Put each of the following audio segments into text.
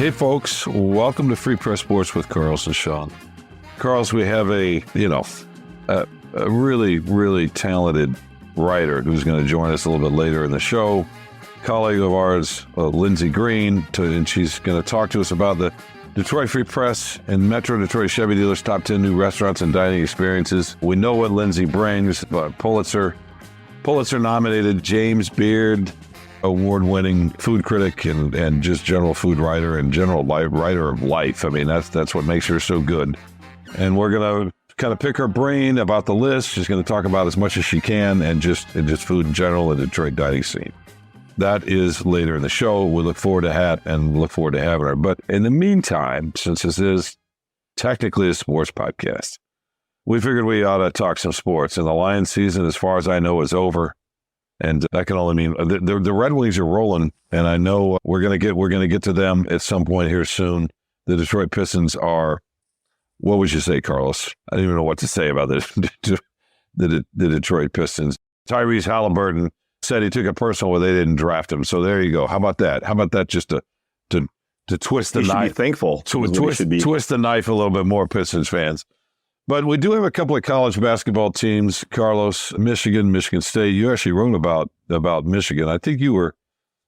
Hey folks, welcome to Free Press Sports with Carlos and Sean. Carlos, we have a really, really talented writer who's going to join us a little bit later in the show. Colleague of ours, Lindsay Green, and she's going to talk to us about the Detroit Free Press and Metro Detroit Chevy Dealers top 10 new restaurants and dining experiences. We know what Lindsay brings, Pulitzer nominated James Beard, award-winning food critic and just general food writer and general writer of life. I mean, that's what makes her so good. And we're going to kind of pick her brain about the list. She's going to talk about as much as she can and just food in general in the Detroit dining scene. That is later in the show. We look forward to having her. But in the meantime, since this is technically a sports podcast, we figured we ought to talk some sports. And the Lions season, as far as I know, is over. And that can only mean the Red Wings are rolling, and I know we're gonna get to them at some point here soon. The Detroit Pistons are, what would you say, Carlos? I don't even know what to say about the Detroit Pistons. Tyrese Halliburton said he took it personal where they didn't draft him. So there you go. How about that? How about that? Just to twist the knife. Be thankful. Twist the knife a little bit more, Pistons fans. But we do have a couple of college basketball teams, Carlos. Michigan State. You actually wrote about Michigan. I think you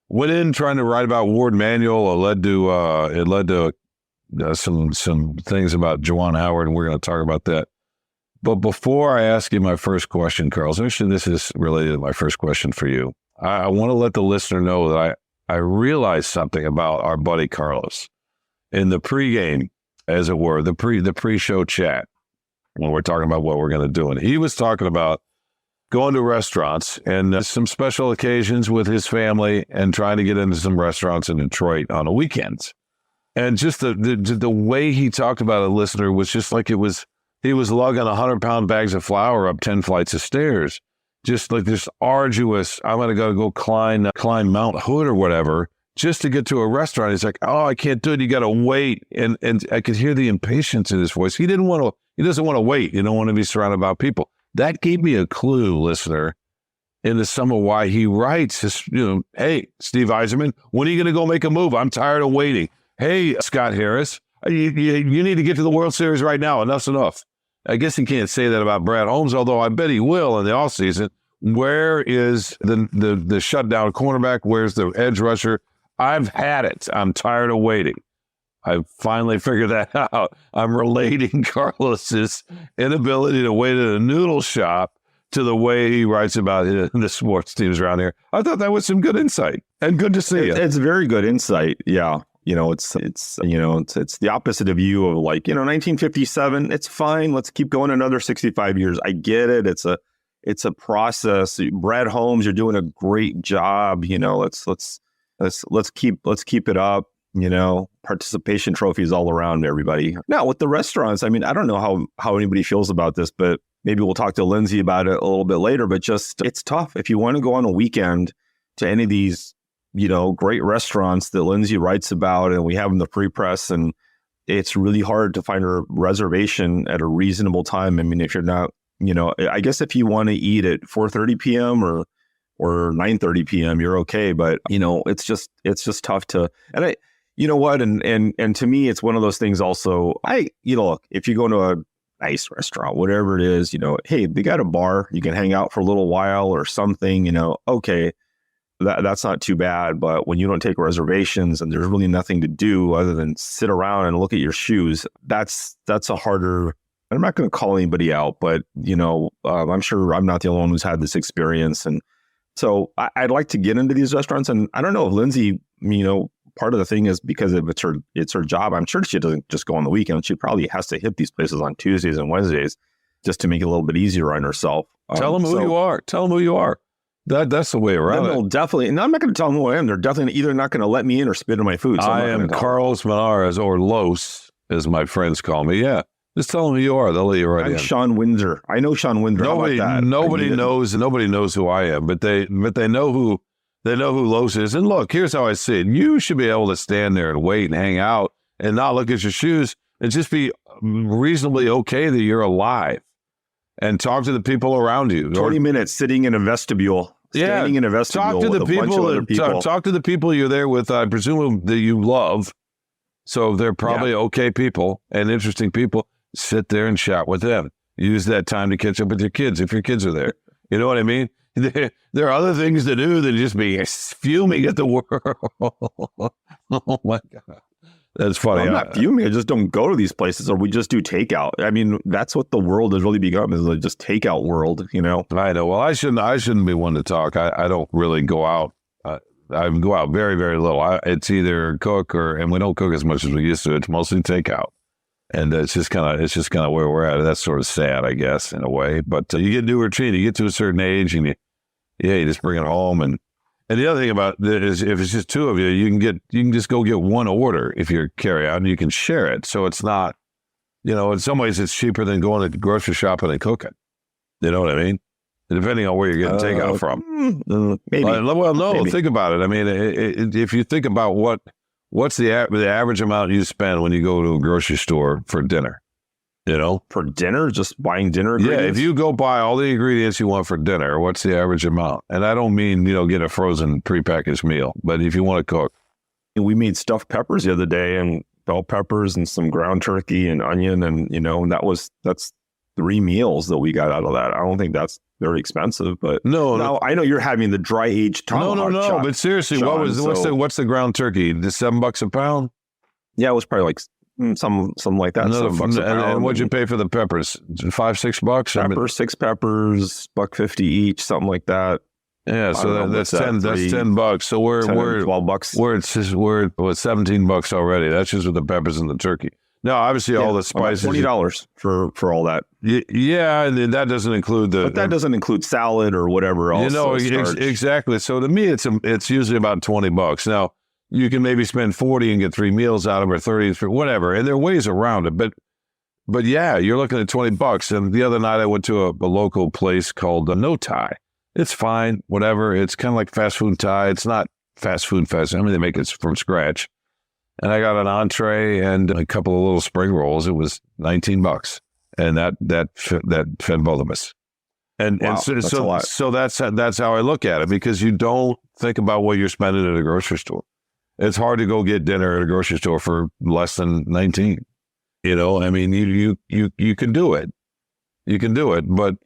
went in trying to write about Ward Manuel. It led to some things about Juwan Howard, and we're going to talk about that. But before I ask you my first question, Carlos, actually this is related to my first question for you. I want to let the listener know that I realized something about our buddy Carlos in the pregame, as it were, the pre-show chat, when we're talking about what we're going to do. And he was talking about going to restaurants and some special occasions with his family and trying to get into some restaurants in Detroit on the weekends. And just the way he talked about it, listener, was just like he was lugging 100-pound bags of flour up 10 flights of stairs. Just like this arduous, I'm going to go climb Mount Hood or whatever, just to get to a restaurant. He's like, oh, I can't do it. You got to wait. And I could hear the impatience in his voice. He doesn't want to wait. You don't want to be surrounded by people. That gave me a clue, listener, into some of why he writes his, hey, Steve Eiserman, when are you going to go make a move? I'm tired of waiting. Hey, Scott Harris, you need to get to the World Series right now. Enough's enough. I guess he can't say that about Brad Holmes, although I bet he will in the offseason. Where is the shutdown cornerback? Where's the edge rusher? I've had it. I'm tired of waiting. I finally figured that out. I'm relating Carlos's inability to wait at a noodle shop to the way he writes about the sports teams around here. I thought that was some good insight and good to see you. It's very good insight. Yeah. It's the opposite of you of 1957. It's fine. Let's keep going another 65 years. I get it. It's a process. Brad Holmes, you're doing a great job. Let's keep it up. Participation trophies all around everybody. Now with the restaurants, I mean, I don't know how anybody feels about this, but maybe we'll talk to Lindsay about it a little bit later. But it's tough if you want to go on a weekend to any of these, great restaurants that Lindsay writes about, and we have in the free press, and it's really hard to find a reservation at a reasonable time. I mean, if you're not, I guess if you want to eat at 4:30 p.m. or 9:30 p.m., you're okay. But it's just tough to. And and to me, it's one of those things. Also, look, if you go to a nice restaurant, whatever it is, hey, they got a bar, you can hang out for a little while or something. Okay. That's not too bad, but when you don't take reservations and there's really nothing to do other than sit around and look at your shoes, that's a harder. I'm not going to call anybody out, but I'm sure I'm not the only one who's had this experience, and so I'd like to get into these restaurants. And I don't know if Lindsay, part of the thing is because of it's her job. I'm sure she doesn't just go on the weekend. She probably has to hit these places on Tuesdays and Wednesdays just to make it a little bit easier on herself. Tell them who you are. Tell them who you are. That's the way around it. Definitely. And I'm not going to tell them who I am. They're definitely either not going to let me in or spit in my food. So I am Carlos Menares, or Los, as my friends call me. Yeah. Just tell them who you are. They'll let you right in. I'm Sean Windsor. I know Sean Windsor. Nobody knows who I am, but they know who Los is. And look, here's how I see it. You should be able to stand there and wait and hang out and not look at your shoes and just be reasonably okay that you're alive. And talk to the people around you. 20 minutes sitting in a vestibule, standing in a vestibule talk to the people. Talk to the people you're there with, I presume, that you love, So they're probably okay people and interesting people. Sit there and chat with them. Use that time to catch up with your kids if your kids are there. You know what I mean? There are other things to do than just be fuming at the world. Oh my God. That's funny. I'm not fuming. I just don't go to these places, or we just do takeout. I mean, that's what the world has really become, is like just takeout world, you know? I know. Well, I shouldn't be one to talk. I don't really go out. I go out very, very little. It's either cook and we don't cook as much as we used to. It's mostly takeout. And it's just kind of where we're at. That's sort of sad, I guess, in a way. But you get into a routine. You get to a certain age, and you just bring it home. And the other thing about it is, if it's just two of you, you can just go get one order if you're carry out, and you can share it. So it's not, in some ways, it's cheaper than going to the grocery shop and cooking. You know what I mean? Depending on where you're getting takeout from. Maybe. Well, no, Maybe. Think about it. I mean, if you think about what's the average amount you spend when you go to a grocery store for dinner? For dinner, just buying dinner Yeah, ingredients? if you go buy all the ingredients you want for dinner, what's the average amount? And I don't mean, get a frozen prepackaged meal, but if you want to cook. We made stuffed peppers the other day, and bell peppers and some ground turkey and onion, and that's 3 meals that we got out of that. I don't think that's very expensive, but No. I know you're having the dry aged tomahawk. No. But seriously, Sean, what's the ground turkey? The $7 a pound? Yeah, it was probably like something like that. $7 a pound. And what'd you pay for the peppers? $5-6? Peppers, 6 peppers, $1.50 each, something like that. Yeah, so that's $10. So we're $12. we're at $17 already. That's just with the peppers and the turkey. Now, obviously, all the spices. $20 for all that. Yeah, and then that doesn't include But that doesn't include salad or whatever else. Exactly. So to me, it's usually about $20. Now, you can maybe spend 40 and get 3 meals out of it, or 30 for whatever, and there are ways around it. But yeah, you're looking at $20. And the other night, I went to a local place called No Thai. It's fine, whatever. It's kind of like fast food Thai. It's not fast food. I mean, they make it from scratch. And I got an entree and a couple of little spring rolls. It was $19, and that fed both of us. And that's a lot. So that's how I look at it, because you don't think about what you're spending at a grocery store. It's hard to go get dinner at a grocery store for less than 19. I mean, you can do it. You can do it, but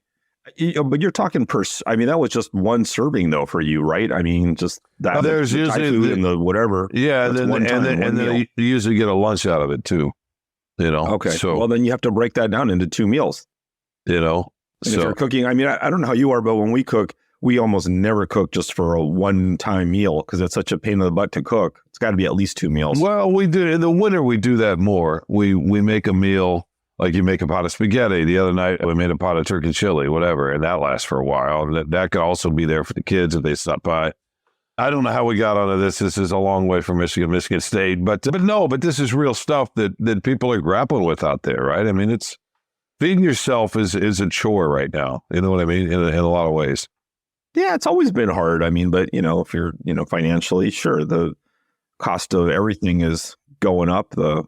you're talking I mean, that was just one serving though for you, right? I mean, just that. There's the usually Thai food and the whatever. Yeah, and then you usually get a lunch out of it too. Okay. So well, then you have to break that down into 2 meals. So if you're cooking, I mean, I don't know how you are, but when we cook, we almost never cook just for a one-time meal because it's such a pain in the butt to cook. It's got to be at least 2 meals. Well, we do in the winter. We do that more. We make a meal. Like you make a pot of spaghetti. The other night, we made a pot of turkey chili, whatever, and that lasts for a while. And that could also be there for the kids if they stop by. I don't know how we got onto this. This is a long way from Michigan State. But this is real stuff that people are grappling with out there, right? I mean, it's feeding yourself is a chore right now. You know what I mean? In a lot of ways. Yeah, it's always been hard. I mean, but, if you're, financially, sure, the cost of everything is going up. The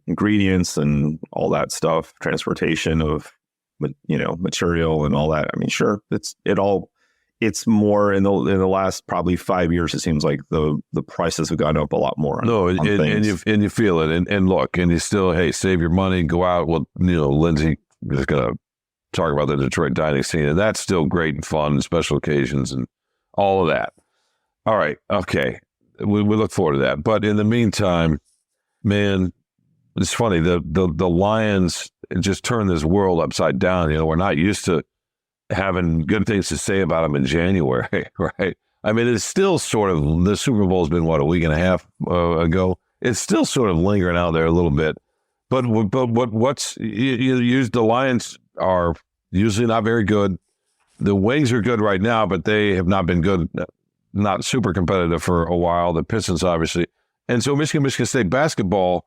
ingredients and all that stuff, transportation of, material and all that. I mean, sure, it's more in the last probably 5 years. It seems like the prices have gone up a lot more. And you feel it, and look, and you still, hey, save your money, go out. Well, Lindsay is going to talk about the Detroit dining scene, and that's still great and fun, and special occasions, and all of that. All right, okay, we look forward to that. But in the meantime, man, it's funny, the Lions just turned this world upside down. We're not used to having good things to say about them in January, right? I mean, it's still sort of, the Super Bowl's been, a week and a half ago. It's still sort of lingering out there a little bit. But the Lions are usually not very good. The Wings are good right now, but they have not been good, not super competitive for a while. The Pistons, obviously. And so Michigan State basketball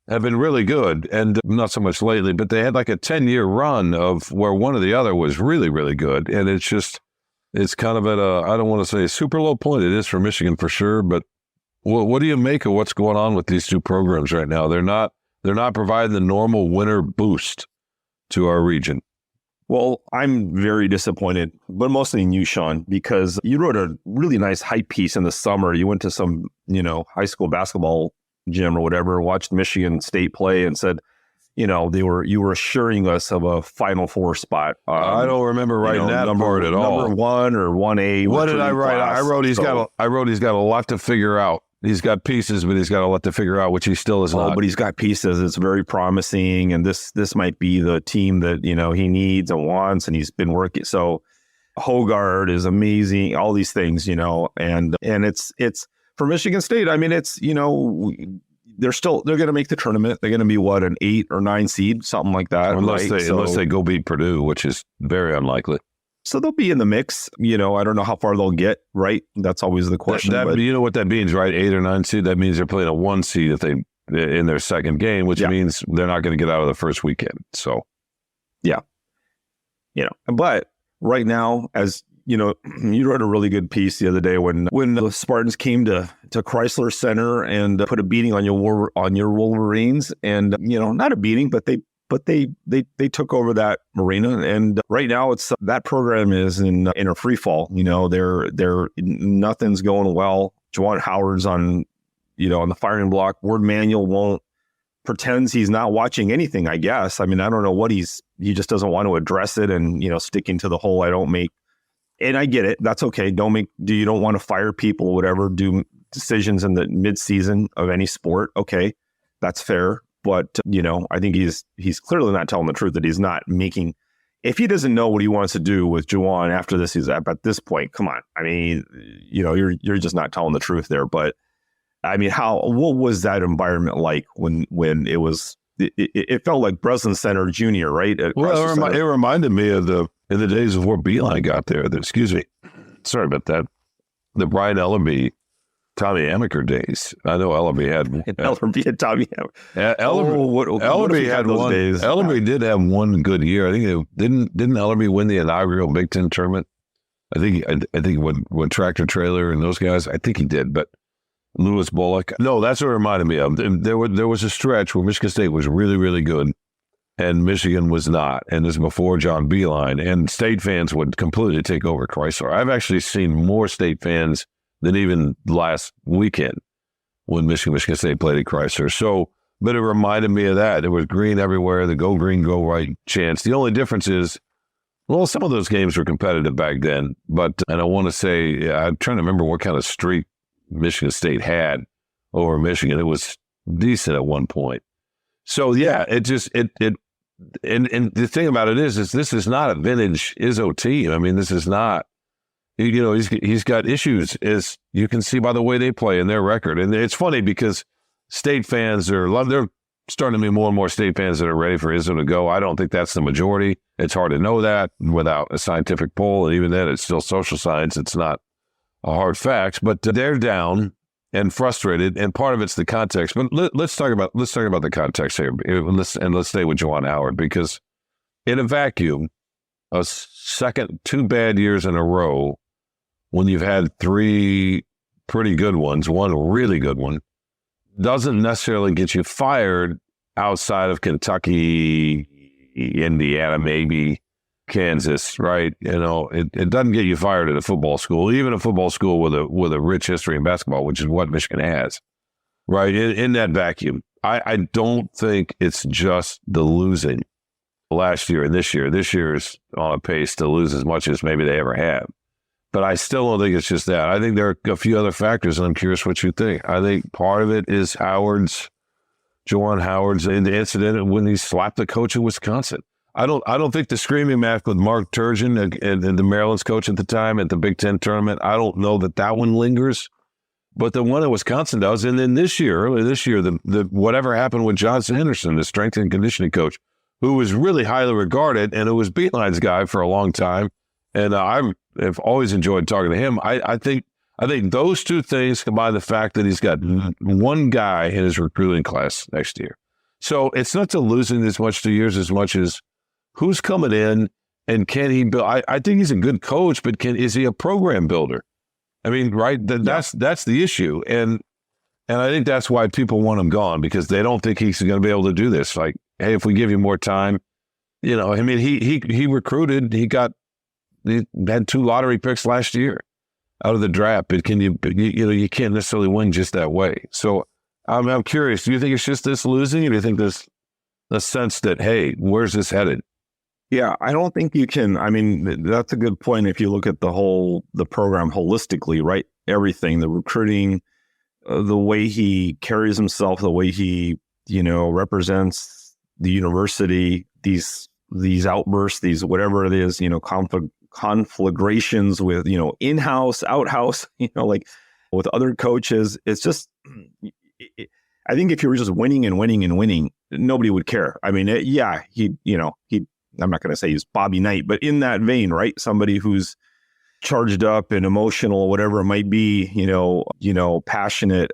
have been really good, and not so much lately, but they had like a 10-year run of where one or the other was really, really good. And it's kind of at I don't want to say a super low point. It is for Michigan for sure, but what do you make of what's going on with these two programs right now? They're not providing the normal winter boost to our region. Well, I'm very disappointed, but mostly in you, Sean, because you wrote a really nice hype piece in the summer. You went to some, high school basketball Jim or whatever, watched Michigan State play and said, you were assuring us of a Final Four spot. I don't remember writing that part at all. Number 1 or 1A. What did I write? Class. I wrote he's got a lot to figure out. He's got pieces, but he's got a lot to figure out, which he still is not. But he's got pieces. It's very promising, and this might be the team that he needs and wants, and he's been working. So Hogard is amazing. All these things, and it's for Michigan State. I mean, it's they're going to make the tournament. They're going to be an 8 or 9 seed, something like that, unless they go beat Purdue, which is very unlikely. So they'll be in the mix. I don't know how far they'll get, right? That's always the question. You know what that means, right? 8 or 9 seed. That means they're playing a 1 seed if they in their second game, which means they're not going to get out of the first weekend. So, yeah, But right now, as you wrote a really good piece the other day when the Spartans came to Chrysler Center and put a beating on your Wolverines, and not a beating, but they took over that arena, and right now it's that program is in a free fall. They're nothing's going well. Juwan Howard's on the firing block. Ward Manuel pretends he's not watching anything, I guess. I mean, I don't know what he just doesn't want to address it, and sticking to the whole I don't make. And I get it. That's okay. You don't want to fire people, whatever, do decisions in the mid-season of any sport. Okay, that's fair. But, I think he's clearly not telling the truth, that he's not making. If he doesn't know what he wants to do with Juwan after this, he's at this point, come on. I mean, you're just not telling the truth there. But I mean, what was that environment like when it was? It felt like Breslin Center Junior, right? It reminded me of in the days before Beeline got there. Excuse me, sorry about that. The Brian Ellerby, Tommy Amaker days. I know Ellerby had Ellerby and Tommy Amaker. Ellerby had one. Days? Ellerby did have one good year. I think didn't Ellerby win the inaugural Big Ten tournament? I think when Tractor Trailer and those guys. I think he did, but. Lewis Bullock. No, that's what it reminded me of. There was a stretch where Michigan State was really, really good, and Michigan was not. And this is before John Beeline, and State fans would completely take over Chrysler. I've actually seen more State fans than even last weekend when Michigan State played at Chrysler. So, but it reminded me of that. There was green everywhere, the go green, go right chance. The only difference is, well, some of those games were competitive back then, and I want to say, I'm trying to remember what kind of streak Michigan State had over Michigan. It was decent at one point. So yeah, and the thing about it is this is not a vintage Izzo team. I mean, this is not, he's got issues, as you can see by the way they play and their record. And it's funny because State fans they're starting to be more and more State fans that are ready for Izzo to go. I don't think that's the majority. It's hard to know that without a scientific poll. And even then, it's still social science. It's not a hard facts, but they're down and frustrated, and part of it's the context. But let's talk about the context here, and let's stay with Juwan Howard, because in a vacuum, a second 2 bad years in a row, when you've had 3 pretty good ones, one really good one, doesn't necessarily get you fired outside of Kentucky, Indiana, maybe Kansas, right? It doesn't get you fired at a football school, even a football school with a rich history in basketball, which is what Michigan has, right? In that vacuum, I don't think it's just the losing last year and this year. This year is on a pace to lose as much as maybe they ever have, but I still don't think it's just that. I think there are a few other factors, and I'm curious what you think. I think part of it is Juwan Howard's incident when he slapped the coach in Wisconsin. I don't think the screaming match with Mark Turgeon and the Maryland's coach at the time at the Big Ten tournament, I don't know that one lingers, but the one at Wisconsin does. And then earlier this year, the whatever happened with John Sanderson, the strength and conditioning coach, who was really highly regarded and who was Beeline's guy for a long time. And I've always enjoyed talking to him. I think those two things, combined the fact that he's got one guy in his recruiting class next year. So it's not to losing as much 2 years as much as who's coming in and can he build? I think he's a good coach, but is he a program builder? I mean, right? That's the issue. And I think that's why people want him gone, because they don't think he's going to be able to do this. Like, hey, if we give you more time, I mean, he recruited, he had 2 lottery picks last year out of the draft, but you can't necessarily win just that way. So I'm curious. Do you think it's just this losing, or do you think there's the sense that, hey, where's this headed? Yeah, I don't think you can. I mean, that's a good point. If you look at the program holistically, right? Everything, the recruiting, the way he carries himself, the way he, represents the university, these outbursts, these whatever it is, conflagrations with, in-house, out-house, like with other coaches. It's just, I think if you were just winning and winning and winning, nobody would care. I mean, I'm not going to say he's Bobby Knight, but in that vein, right? Somebody who's charged up and emotional, whatever it might be, passionate,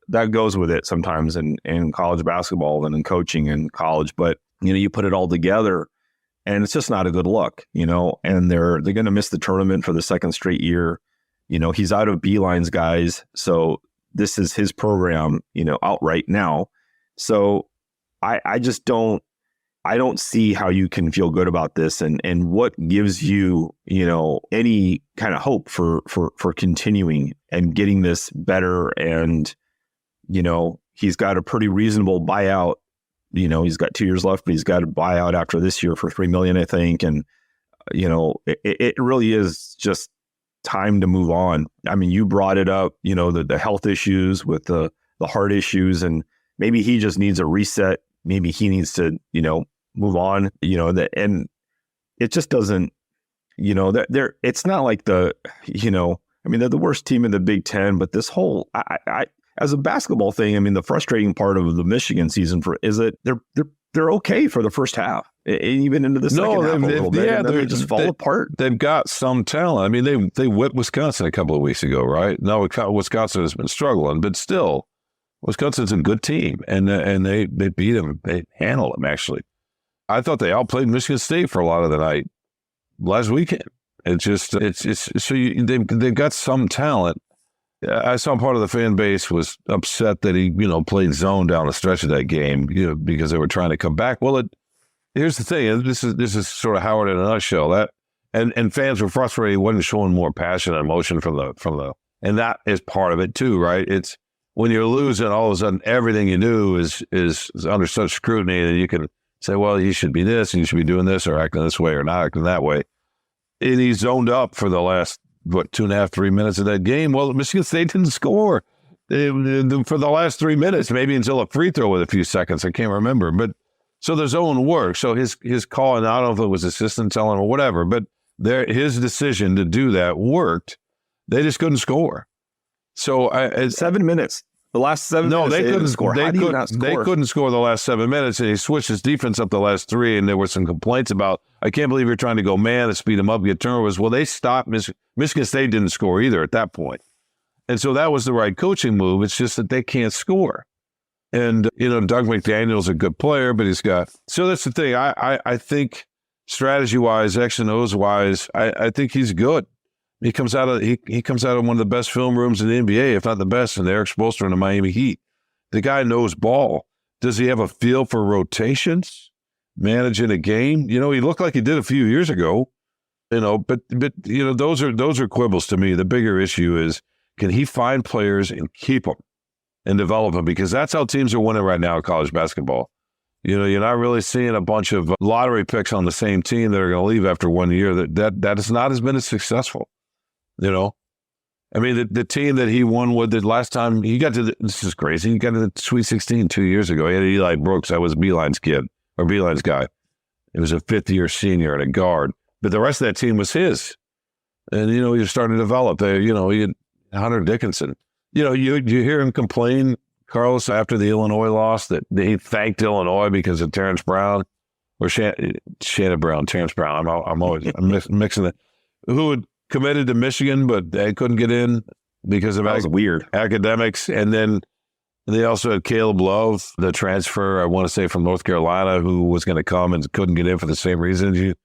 that goes with it sometimes in college basketball and in coaching in college. But, you put it all together and it's just not a good look, and they're going to miss the tournament for the second straight year. He's out of Beeline's guys. So this is his program, out right now. So I just don't see how you can feel good about this and what gives you, any kind of hope for continuing and getting this better. And, he's got a pretty reasonable buyout. He's got 2 years left, but he's got a buyout after this year for $3 million, I think. And, it really is just time to move on. I mean, you brought it up, the health issues with the heart issues, and maybe he just needs a reset. Maybe he needs to, move on, and it just doesn't, it's not like they're the worst team in the Big Ten, but this whole, I as a basketball thing, I mean, the frustrating part of the Michigan season is that they're okay for the first half, even into the second half a little bit, and then they just fall apart. They've got some talent. I mean, they whipped Wisconsin a couple of weeks ago, right? No, Wisconsin has been struggling, but still, Wisconsin's a good team, and they beat them. They handled them, actually. I thought they outplayed Michigan State for a lot of the night last weekend. They've got some talent. I saw part of the fan base was upset that he, played zone down the stretch of that game, because they were trying to come back. Well, here's the thing. This is sort of Howard in a nutshell. And fans were frustrated. He wasn't showing more passion and emotion from the, and that is part of it too, right? It's when you're losing, all of a sudden everything you do is under such scrutiny that you can say, well, you should be this and you should be doing this or acting this way or not acting that way. And he zoned up for the last, 2.5, 3 minutes of that game. Well, Michigan State didn't score for the last 3 minutes, maybe until a free throw with a few seconds. I can't remember. But so the zone worked. So his call, and I don't know if it was assistant telling him or whatever, but his decision to do that worked. They just couldn't score. So 7 minutes. The last 7 minutes, they couldn't score. They couldn't score the last 7 minutes, and he switched his defense up the last 3, and there were some complaints about, I can't believe you're trying to go man and speed him up, get turnovers. Well, they stopped. Michigan State didn't score either at that point. And so that was the right coaching move. It's just that they can't score. And, Doug McDaniel's a good player, but so that's the thing. I think strategy-wise, X and O's-wise, I think he's good. He comes out of one of the best film rooms in the NBA, if not the best, and Eric Spoelstra in the Miami Heat. The guy knows ball. Does he have a feel for rotations, managing a game? He looked like he did a few years ago. But those are quibbles to me. The bigger issue is, can he find players and keep them and develop them? Because that's how teams are winning right now in college basketball. You're not really seeing a bunch of lottery picks on the same team that are going to leave after 1 year. That is not as been as successful. I mean, the team that he won with the last time he got to this is crazy. He got to the Sweet 16 2 years ago. He had Eli Brooks. That was Beeline's kid or Beeline's guy. It was a fifth-year senior and a guard. But the rest of that team was his. And, you're starting to develop. He had Hunter Dickinson. You hear him complain, Carlos, after the Illinois loss, that he thanked Illinois because of Terrence Brown or Shannon Brown, Terrence Brown. I'm mixing it. Who had committed to Michigan, but they couldn't get in because of weird academics. And then they also had Caleb Love, the transfer, I want to say from North Carolina, who was going to come and couldn't get in for the same reasons.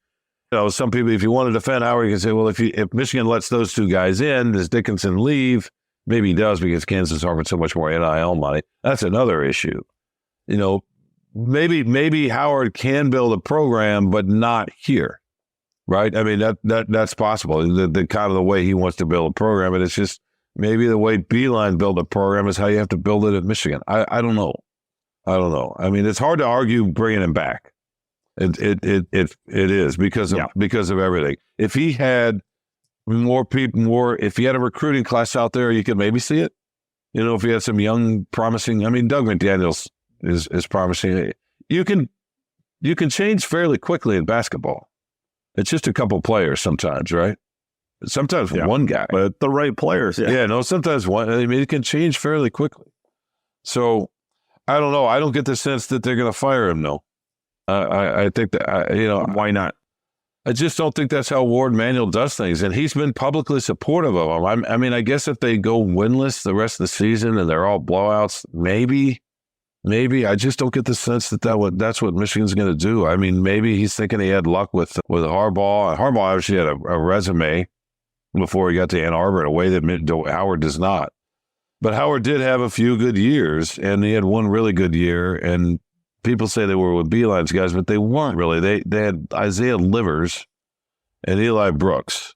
Some people, if you want to defend Howard, you can say, well, if Michigan lets those two guys in, does Dickinson leave? Maybe he does because Kansas offered so much more NIL money. That's another issue. Maybe Howard can build a program, but not here. Right? I mean, that's possible. The kind of the way he wants to build a program, and it's just maybe the way Beeline built a program is how you have to build it at Michigan. I don't know. I mean, it's hard to argue bringing him back. It is because of everything. If he had if he had a recruiting class out there, you could maybe see it. You know, if he had some young, promising. I mean, Doug McDaniels is promising. You can change fairly quickly in basketball. It's just a couple players sometimes, right? Sometimes one guy, but the right players. Sometimes one. I mean, it can change fairly quickly. So I don't know. I don't get the sense that they're going to fire him. No, I think that why not? I just don't think that's how Ward Manuel does things, and he's been publicly supportive of him. I mean, I guess if they go winless the rest of the season and they're all blowouts, maybe. I just don't get the sense that's what Michigan's going to do. I mean, maybe he's thinking he had luck with Harbaugh. Harbaugh obviously had a resume before he got to Ann Arbor in a way that Howard does not. But Howard did have a few good years, and he had one really good year. And people say they were with Beeline's guys, but they weren't really. They had Isaiah Livers and Eli Brooks.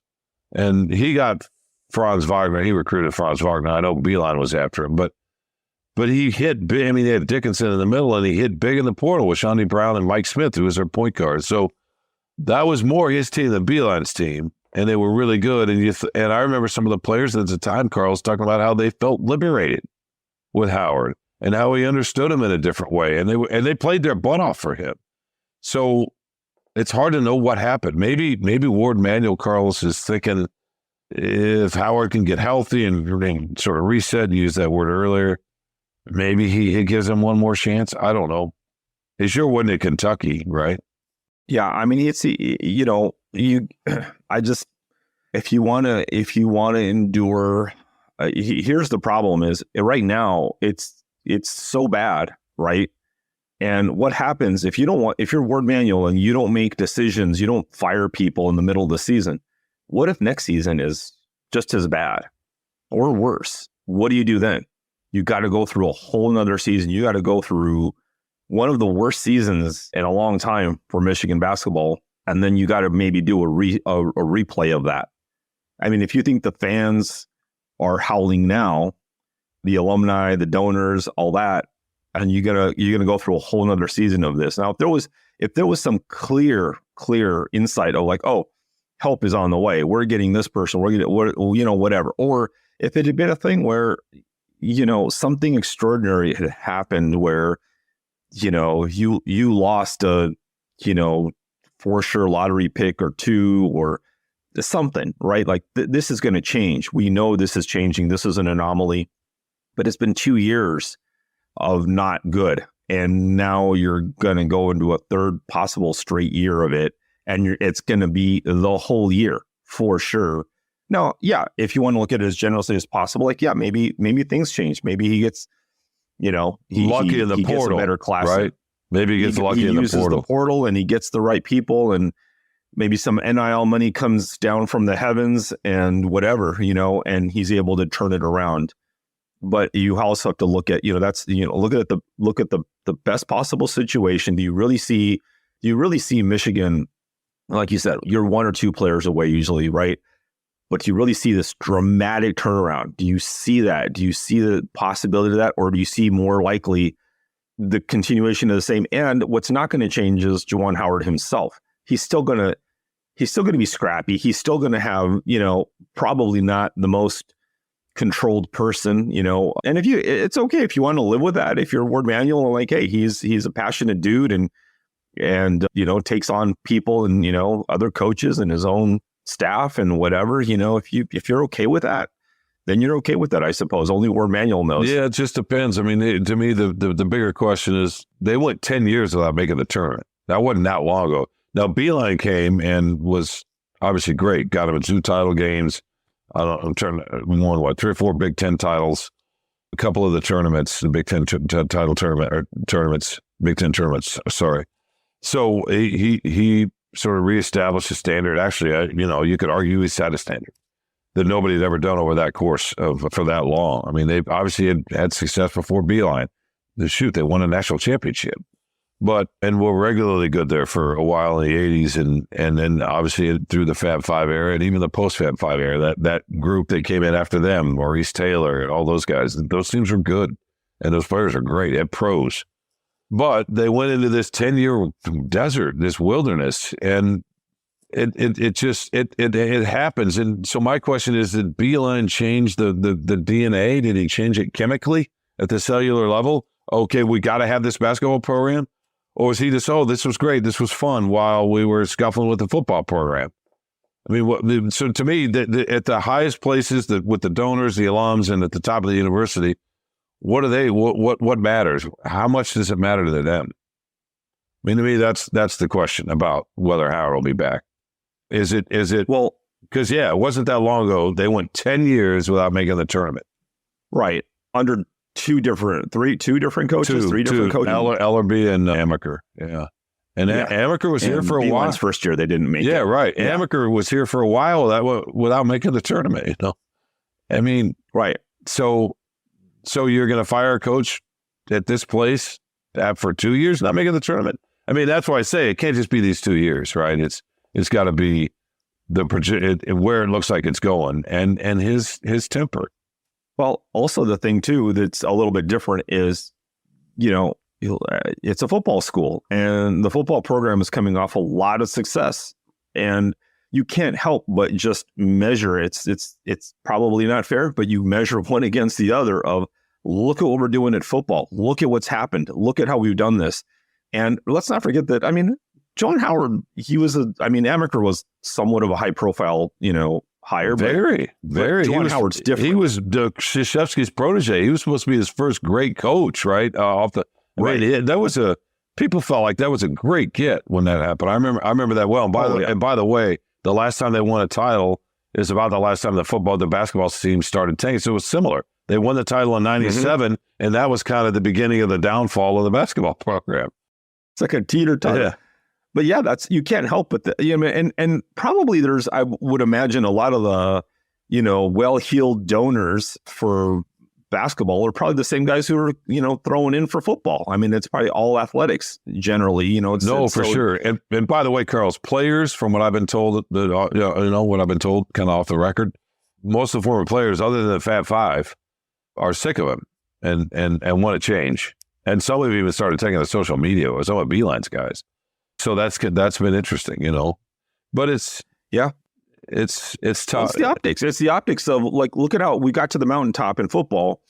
And he got Franz Wagner. He recruited Franz Wagner. I know Beeline was after him, but he hit big. I mean, they had Dickinson in the middle, and he hit big in the portal with Shawnee Brown and Mike Smith, who was their point guard. So that was more his team than Beeline's team, and they were really good. And I remember some of the players at the time, Carl's talking about how they felt liberated with Howard and how he understood him in a different way, and they played their butt off for him. So it's hard to know what happened. Maybe Ward Manuel Carlos is thinking if Howard can get healthy and sort of reset and use that word earlier, maybe he gives him one more chance. I don't know. He sure wasn't at Kentucky, right? Yeah, I mean, it's if you want to endure, here's the problem: is right now it's so bad, right? And what happens if you're Ward Manuel and you don't make decisions, you don't fire people in the middle of the season? What if next season is just as bad or worse? What do you do then? You got to go through a whole nother season. You got to go through one of the worst seasons in a long time for Michigan basketball. And then you got to maybe do a replay of that. I mean, if you think the fans are howling now, the alumni, the donors, all that, and you're gonna go through a whole nother season of this. Now, if there was some clear insight of like, oh, help is on the way, we're getting this person, whatever. Or if it had been a thing where something extraordinary had happened where, you lost a, for sure lottery pick or two or something, right? Like this is going to change. We know this is changing. This is an anomaly, but it's been 2 years of not good. And now you're going to go into a third possible straight year of it. And it's going to be the whole year for sure. Now, yeah, if you want to look at it as generously as possible, like, yeah, maybe things change. Maybe he gets, lucky in the portal, gets a better class, right? Maybe he gets lucky in the portal. He uses the portal and he gets the right people, and maybe some NIL money comes down from the heavens and whatever, and he's able to turn it around. But you also have to look at, look at the best possible situation. Do you really see Michigan, like you said, you're one or two players away usually, right? But do you really see this dramatic turnaround? Do you see that? Do you see the possibility of that? Or do you see more likely the continuation of the same? And what's not going to change is Juwan Howard himself. He's still going to be scrappy. He's still going to have, probably not the most controlled person, and it's okay if you want to live with that. If you're Ward Manuel, like, hey, he's a passionate dude and takes on people and, other coaches and his own staff and whatever, if you're okay with that, then you're okay with that, I suppose. Only Ward Manuel knows. Yeah, it just depends. I mean, to me, the bigger question is they went 10 years without making the tournament. That wasn't that long ago. Now, Beeline came and was obviously great. Got him in 2 title games. We won 3 or 4 Big Ten titles. A couple of the tournaments, the Big Ten title tournaments, Big Ten tournaments. Sorry. So he sort of reestablished a standard. Actually, you could argue he set a standard that nobody had ever done over that course for that long. I mean, they obviously had success before Beeline. They won a national championship. and were regularly good there for a while in the 80s, and then obviously through the Fab Five era and even the post Fab Five era, that group that came in after them, Maurice Taylor and all those guys, those teams were good, and those players are great at pros. But they went into this 10-year desert, this wilderness, and it happens. And so my question is, did Beilein change the DNA? Did he change it chemically at the cellular level? Okay, we got to have this basketball program. Or was he just, this was great, this was fun, while we were scuffling with the football program? I mean, so to me, at the highest places, with the donors, the alums, and at the top of the university, what matters? How much does it matter to them? I mean, to me, that's the question about whether Howard will be back. Is it? Well, because it wasn't that long ago. They went 10 years without making the tournament. Right. Under two different coaches, three different coaches. Ellerby and Amaker. Yeah. And Amaker was here for a while. First year, they didn't make it. Yeah, right. Yeah. Amaker was here for a while without making the tournament, I mean, right. So you're going to fire a coach at this place for 2 years, not making the tournament? I mean, that's why I say it can't just be these 2 years, right? It's got to be where it looks like it's going, and his temper. Well, also the thing too that's a little bit different is, it's a football school, and the football program is coming off a lot of success, and you can't help but just measure. It's probably not fair, but you measure one against the other. Of look at what we're doing at football. Look at what's happened. Look at how we've done this, and let's not forget that. I mean, Juwan Howard, Amaker was somewhat of a high profile, hire. Very. Juwan Howard's different. He was Krzyzewski's protege. He was supposed to be his first great coach, right? People felt like that was a great get when that happened. I remember that well. And by the way, the last time they won a title is about the last time the basketball team started tanking. So it was similar. They won the title in '97, and that was kind of the beginning of the downfall of the basketball program. It's like a teeter-totter. Yeah. But you can't help but and probably there's, I would imagine, a lot of the, well-heeled donors for basketball are probably the same guys who are, throwing in for football. I mean, it's probably all athletics generally, sure. And by the way, Carlos, players, from what I've been told, what I've been told kind of off the record, most of the former players, other than the Fab Five, are sick of him and want to change. And some have even started taking to social media, or some of Beilein's guys. So that's been interesting, but it's tough. It's the optics. It's the optics of, like, look at how we got to the mountaintop in football,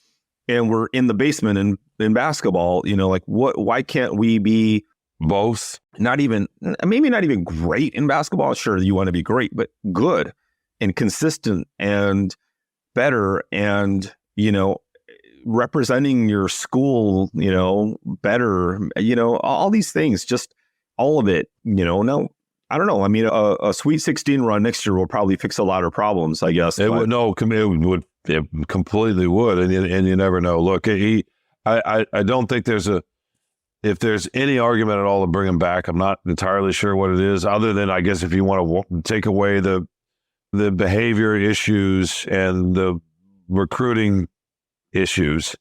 and we're in the basement in basketball. Why can't we be both? Maybe not even great in basketball. Sure, you want to be great, but good and consistent and better, and representing your school, better. All these things, just. All of it, no, I don't know. I mean, a Sweet 16 run next year will probably fix a lot of problems, I guess. It completely would, and you never know. Look, I don't think if there's any argument at all to bring him back. I'm not entirely sure what it is, other than, I guess, if you want to take away the behavior issues and the recruiting issues.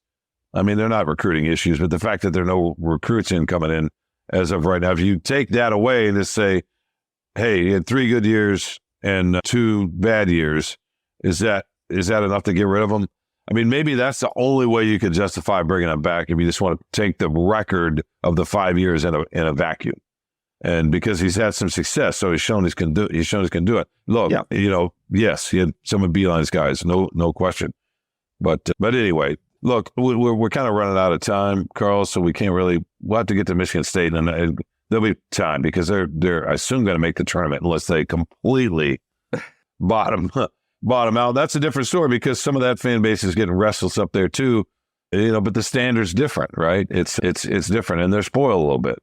I mean, they're not recruiting issues, but the fact that there are no recruits coming in as of right now, if you take that away and just say, hey, you had 3 good years and 2 bad years, is that enough to get rid of him? I mean, maybe that's the only way you could justify bringing him back, if you just want to take the record of the 5 years in a vacuum. And because he's had some success, so he's shown he can do it. Look, yes, he had some of Beilein's guys, no question. But anyway, look, we're kind of running out of time, Carl, so we'll have to get to Michigan State, and there'll be time, because they're I assume going to make the tournament unless they completely bottom out. That's a different story, because some of that fan base is getting restless up there too, but the standard's different, right? It's different, and they're spoiled a little bit.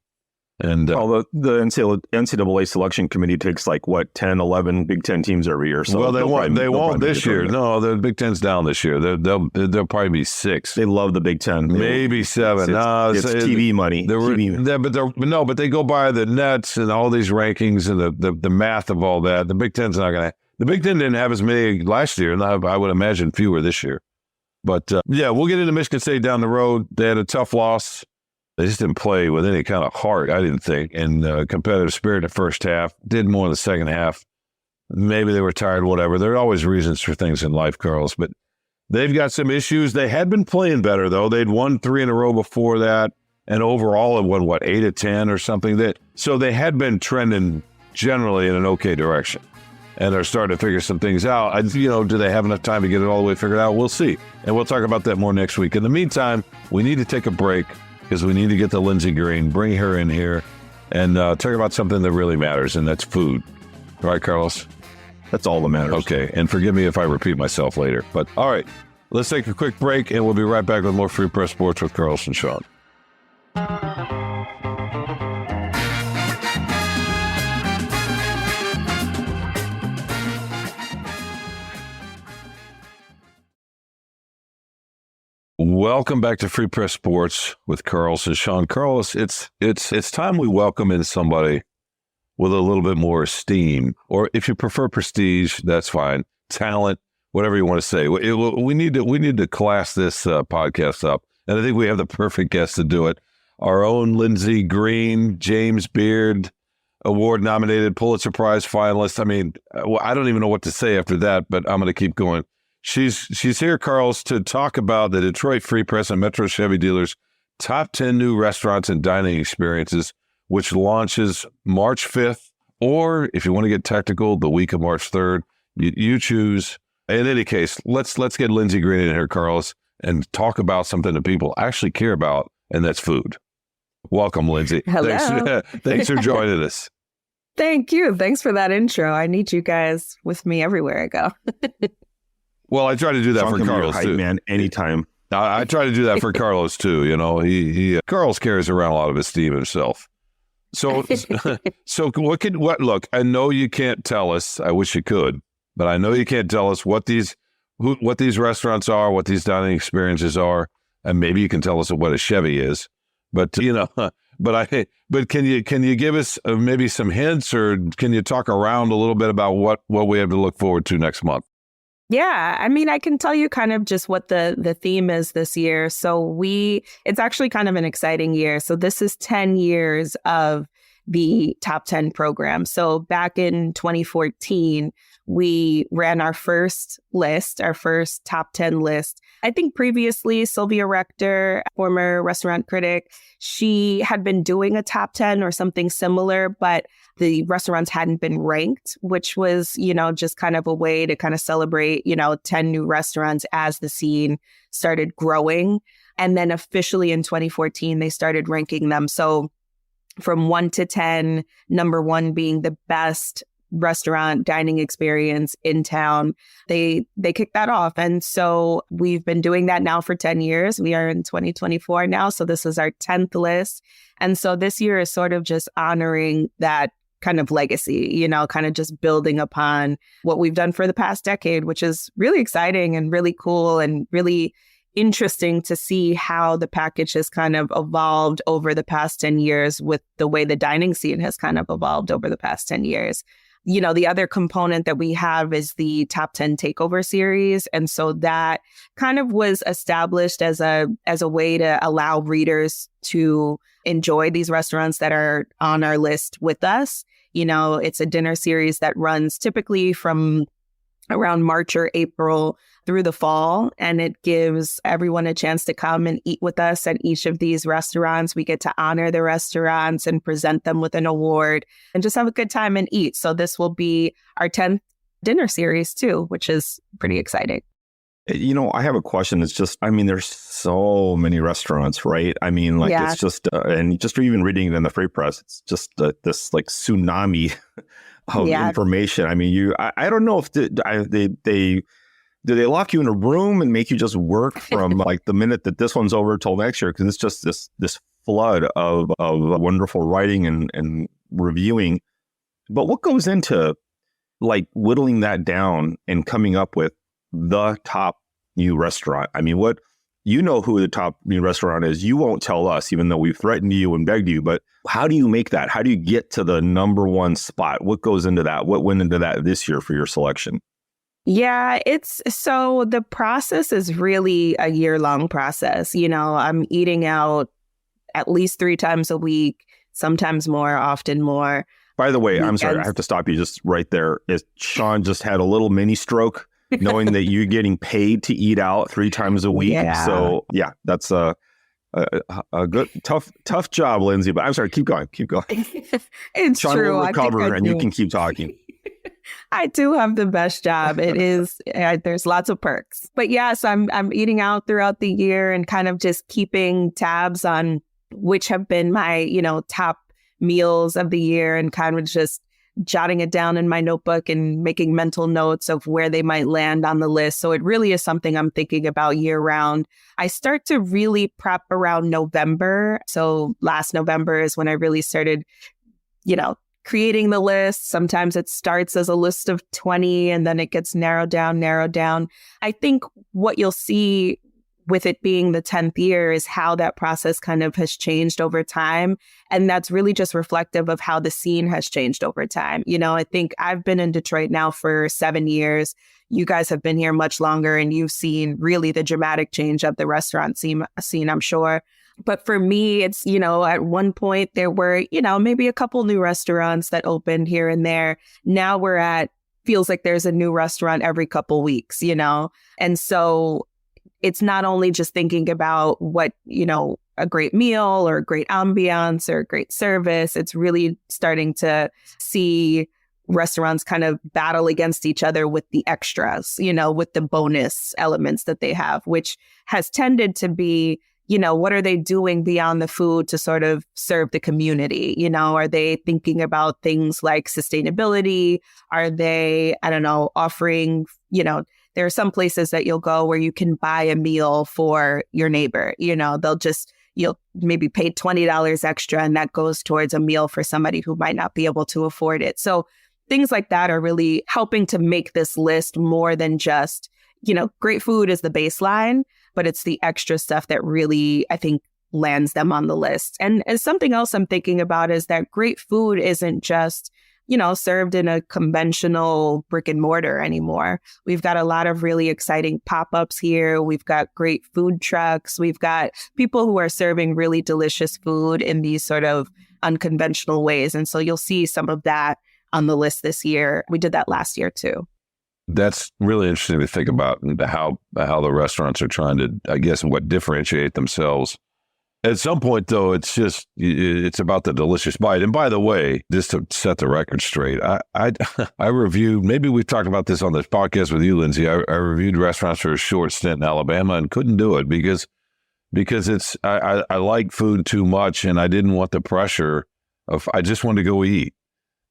And the NCAA selection committee takes 10, 11 Big Ten teams every year. So they won't this year. No, the Big Ten's down this year. They'll probably be 6. They love the Big Ten. Maybe 7. It's TV money. But they go by the nets and all these rankings and the math of all that. The Big Ten's not going to. The Big Ten didn't have as many last year, and I would imagine fewer this year. But we'll get into Michigan State down the road. They had a tough loss They just didn't play with any kind of heart, I didn't think, and competitive spirit in the first half. Did more in the second half. Maybe they were tired, whatever. There are always reasons for things in life, Carlos, but they've got some issues. They had been playing better, though. They'd won 3 in a row before that, and overall had won, 8 of 10 or something. So they had been trending generally in an okay direction, and they're starting to figure some things out. Do they have enough time to get it all the way figured out? We'll see, and we'll talk about that more next week. In the meantime, we need to take a break because we need to get to Lindsey Green, bring her in here, and talk about something that really matters, and that's food. Right, Carlos? That's all that matters. Okay, and forgive me if I repeat myself later. But all right, let's take a quick break, and we'll be right back with more Free Press Sports with Carlos and Sean. Welcome back to Free Press Sports with Carlos and Sean. Carlos, it's time we welcome in somebody with a little bit more esteem, or if you prefer prestige, that's fine. Talent, whatever you want to say. We need to class this podcast up, and I think we have the perfect guest to do it. Our own Lindsey Green, James Beard, award-nominated Pulitzer Prize finalist. I mean, I don't even know what to say after that, but I'm going to keep going. She's here, Carlos, to talk about the Detroit Free Press and Metro Chevy Dealers top 10 new restaurants and dining experiences, which launches March 5th, or if you want to get technical, the week of March 3rd. You choose. In any case, let's get Lindsey Green in here, Carlos, and talk about something that people actually care about, and that's food. Welcome, Lindsey. Hello. Thanks for joining us. Thank you. Thanks for that intro. I need you guys with me everywhere I go. Well, I try to do that Sean for Carlos hype, too, man. Anytime. I try to do that for Carlos too. He Carlos carries around a lot of esteem himself. So look, I know you can't tell us. I wish you could, but I know you can't tell us what these restaurants are, what these dining experiences are, and maybe you can tell us what a Chevy is. But but can you give us maybe some hints, or can you talk around a little bit about what we have to look forward to next month? Yeah, I mean, I can tell you kind of just what the theme is this year. So it's actually kind of an exciting year. So this is 10 years of the top 10 program. So back in 2014, we ran our first top 10 list. I think previously Sylvia Rector, former restaurant critic, she had been doing a top 10 or something similar, but the restaurants hadn't been ranked, which was, just kind of a way to kind of celebrate, 10 new restaurants as the scene started growing. And then officially in 2014, they started ranking them. So from 1 to 10, number 1 being the best restaurant dining experience in town, they kicked that off. And so we've been doing that now for 10 years. We are in 2024 now. So this is our 10th list. And so this year is sort of just honoring that kind of legacy, kind of just building upon what we've done for the past decade, which is really exciting and really cool and really interesting to see how the package has kind of evolved over the past 10 years with the way the dining scene has kind of evolved over the past 10 years. The other component that we have is the top 10 takeover series. And so that kind of was established as a way to allow readers to enjoy these restaurants that are on our list with us. It's a dinner series that runs typically from around March or April through the fall. And it gives everyone a chance to come and eat with us at each of these restaurants. We get to honor the restaurants and present them with an award and just have a good time and eat. So this will be our 10th dinner series too, which is pretty exciting. I have a question. It's just, there's so many restaurants, right? It's just, and just even reading it in the Free Press, it's just this like tsunami of information. I don't know if do they lock you in a room and make you just work from like the minute that this one's over till next year? Because it's just this flood of wonderful writing and reviewing. But what goes into like whittling that down and coming up with the top new restaurant? What who the top new restaurant is. You won't tell us, even though we've threatened you and begged you. But how do you make that? How do you get to the number 1 spot? What goes into that? What went into that this year for your selection? Yeah, so the process is really a year-long process. I'm eating out at least 3 times a week, sometimes more, often more. By the way, Weekends. I'm sorry, I have to stop you just right there. Sean just had a little mini stroke knowing that you're getting paid to eat out 3 times a week. Yeah. So yeah, that's a good, tough job, Lindsay. But I'm sorry, keep going. It's Sean true. will recover and do. you can keep talking. I do have the best job. It is, there's lots of perks. But yes, I'm eating out throughout the year and kind of just keeping tabs on which have been my, top meals of the year and kind of just jotting it down in my notebook and making mental notes of where they might land on the list. So it really is something I'm thinking about year round. I start to really prep around November. So last November is when I really started, creating the list. Sometimes it starts as a list of 20 and then it gets narrowed down. I think what you'll see with it being the 10th year is how that process kind of has changed over time. And that's really just reflective of how the scene has changed over time. I think I've been in Detroit now for 7 years. You guys have been here much longer and you've seen really the dramatic change of the restaurant scene, I'm sure. But for me, it's, at one point there were, maybe a couple new restaurants that opened here and there. Now feels like there's a new restaurant every couple weeks, And so it's not only just thinking about what, a great meal or a great ambiance or great service. It's really starting to see restaurants kind of battle against each other with the extras, with the bonus elements that they have, which has tended to be, what are they doing beyond the food to sort of serve the community? Are they thinking about things like sustainability? Are they, offering, there are some places that you'll go where you can buy a meal for your neighbor. You'll maybe pay $20 extra and that goes towards a meal for somebody who might not be able to afford it. So things like that are really helping to make this list more than just, great food is the baseline, but it's the extra stuff that really, I think, lands them on the list. And something else I'm thinking about is that great food isn't just, served in a conventional brick and mortar anymore. We've got a lot of really exciting pop-ups here. We've got great food trucks. We've got people who are serving really delicious food in these sort of unconventional ways. And so you'll see some of that on the list this year. We did that last year too. That's really interesting to think about how the restaurants are trying to, I guess, differentiate themselves. At some point, though, it's about the delicious bite. And by the way, just to set the record straight, I reviewed, maybe we've talked about this on this podcast with you, Lindsay. I reviewed restaurants for a short stint in Alabama and couldn't do it because I like food too much and I didn't want the pressure I just wanted to go eat.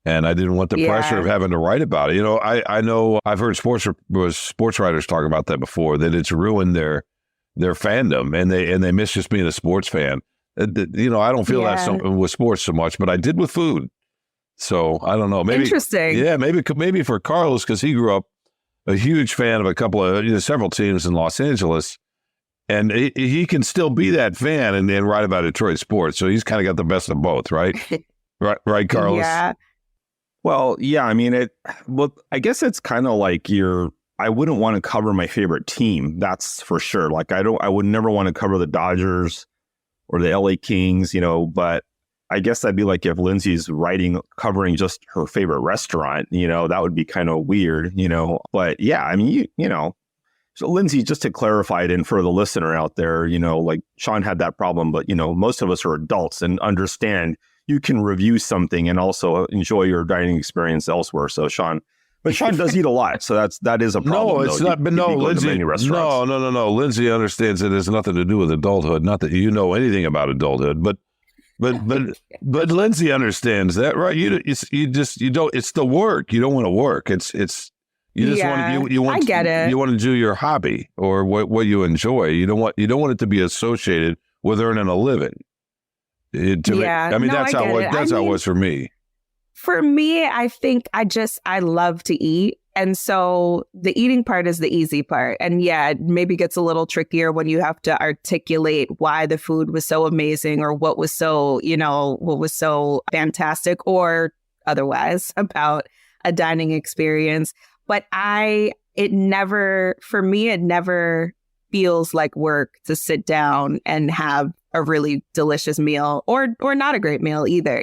And I didn't want the pressure of having to write about it. I know I've heard sports writers talk about that before, that it's ruined their fandom and they miss just being a sports fan. I don't feel that with sports so much, but I did with food. So I don't know. Maybe interesting. Yeah, maybe for Carlos, because he grew up a huge fan of a couple of several teams in Los Angeles, and he can still be that fan and write about Detroit sports. So he's kind of got the best of both, right? right, Carlos. Yeah. Well, yeah, I guess it's kind of like I wouldn't want to cover my favorite team. That's for sure. Like I would never want to cover the Dodgers or the LA Kings, but I guess that'd be like if Lindsay's covering just her favorite restaurant, that would be kind of weird, but yeah, so Lindsay, just to clarify it and for the listener out there, like Sean had that problem, but most of us are adults and understand you can review something and also enjoy your dining experience elsewhere. So Sean does eat a lot. So that is a problem. No, it's not. But no, Lindsay. No. Lindsay understands it has nothing to do with adulthood. Not that you know anything about adulthood, but Lindsay understands that, right? You don't. It's the work. You don't want to work. You just want. I get it. You want to do your hobby or what you enjoy. You don't want it to be associated with earning a living. That's how it was for me. For me, I think I love to eat. And so the eating part is the easy part. And yeah, it maybe gets a little trickier when you have to articulate why the food was so amazing or what was so fantastic or otherwise about a dining experience. But it never feels like work to sit down and have a really delicious meal or not a great meal either.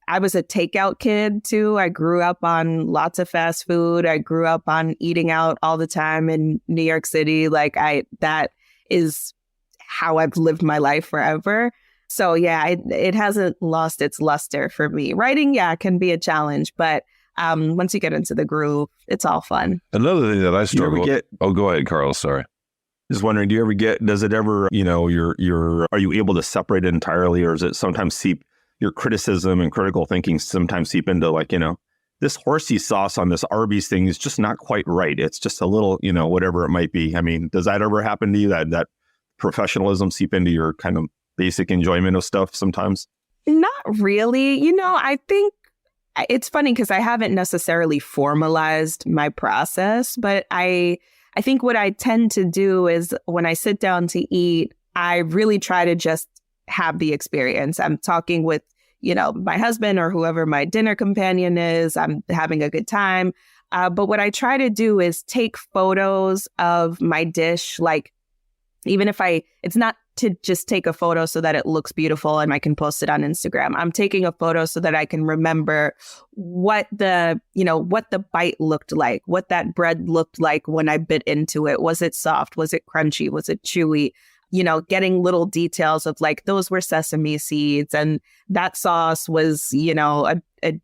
I was a takeout kid too. I grew up on lots of fast food. I grew up on eating out all the time in New York City. That is how I've lived my life forever. So yeah, it hasn't lost its luster for me. Writing, yeah, can be a challenge, but once you get into the groove, it's all fun. Another thing that I struggle with. Oh, go ahead, Carlos. Sorry. Just wondering, does it ever, are you able to separate it entirely, or is it sometimes your criticism and critical thinking sometimes seep into this horsey sauce on this Arby's thing is just not quite right. It's just a little, whatever it might be. I mean, does that ever happen to you, that professionalism seep into your kind of basic enjoyment of stuff sometimes? Not really. I think it's funny because I haven't necessarily formalized my process, but I think what I tend to do is when I sit down to eat, I really try to just have the experience. I'm talking with, my husband or whoever my dinner companion is. I'm having a good time. But what I try to do is take photos of my dish, even if it's not to just take a photo so that it looks beautiful and I can post it on Instagram. I'm taking a photo so that I can remember what the bite looked like, what that bread looked like when I bit into it. Was it soft? Was it crunchy? Was it chewy? Getting little details of those were sesame seeds and that sauce was, a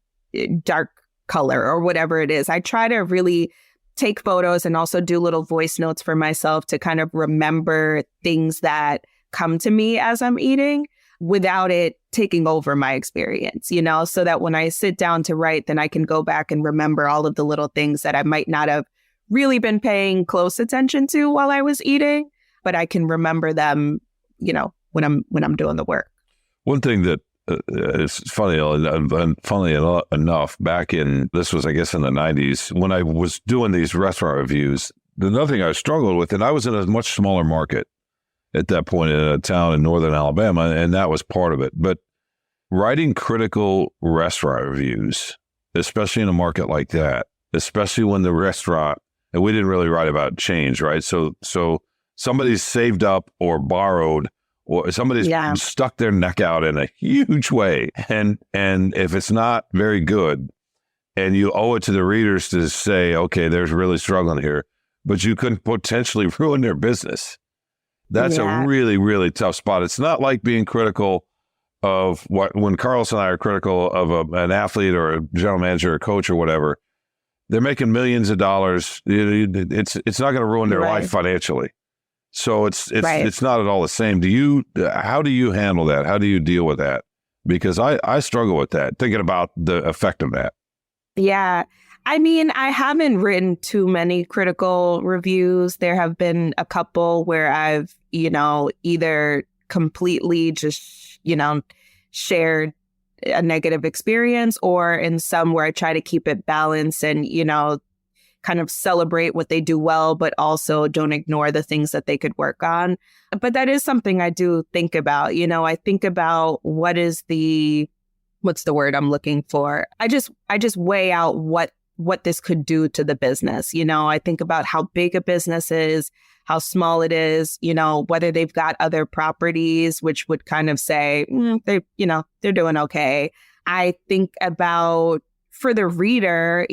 dark color or whatever it is. I try to really take photos and also do little voice notes for myself to kind of remember things that come to me as I'm eating without it taking over my experience, so that when I sit down to write, then I can go back and remember all of the little things that I might not have really been paying close attention to while I was eating, but I can remember them, when I'm doing the work. One thing that is funny enough, back in, this was, I guess, in the 90s, when I was doing these restaurant reviews, another thing I struggled with, and I was in a much smaller market at that point in a town in northern Alabama, and that was part of it. But writing critical restaurant reviews, especially in a market like that, especially when the restaurant, and we didn't really write about change, right? So somebody's saved up or borrowed, or somebody's stuck their neck out in a huge way. And if it's not very good, and you owe it to the readers to say, okay, they're really struggling here, but you could potentially ruin their business. That's a really, really tough spot. It's not like being critical of when Carlos and I are critical of an athlete or a general manager or coach or whatever. They're making millions of dollars. It's not going to ruin their life financially. So it's not at all the same. How do you handle that? How do you deal with that? Because I struggle with that, thinking about the effect of that. Yeah. I mean, I haven't written too many critical reviews. There have been a couple where I've, either completely just, shared a negative experience, or in some where I try to keep it balanced and, kind of celebrate what they do well, but also don't ignore the things that they could work on. But that is something I do think about. I think about what's the word I'm looking for? I just weigh out what this could do to the business. I think about how big a business is, how small it is, whether they've got other properties, which would kind of say, they're doing okay. I think about, for the reader,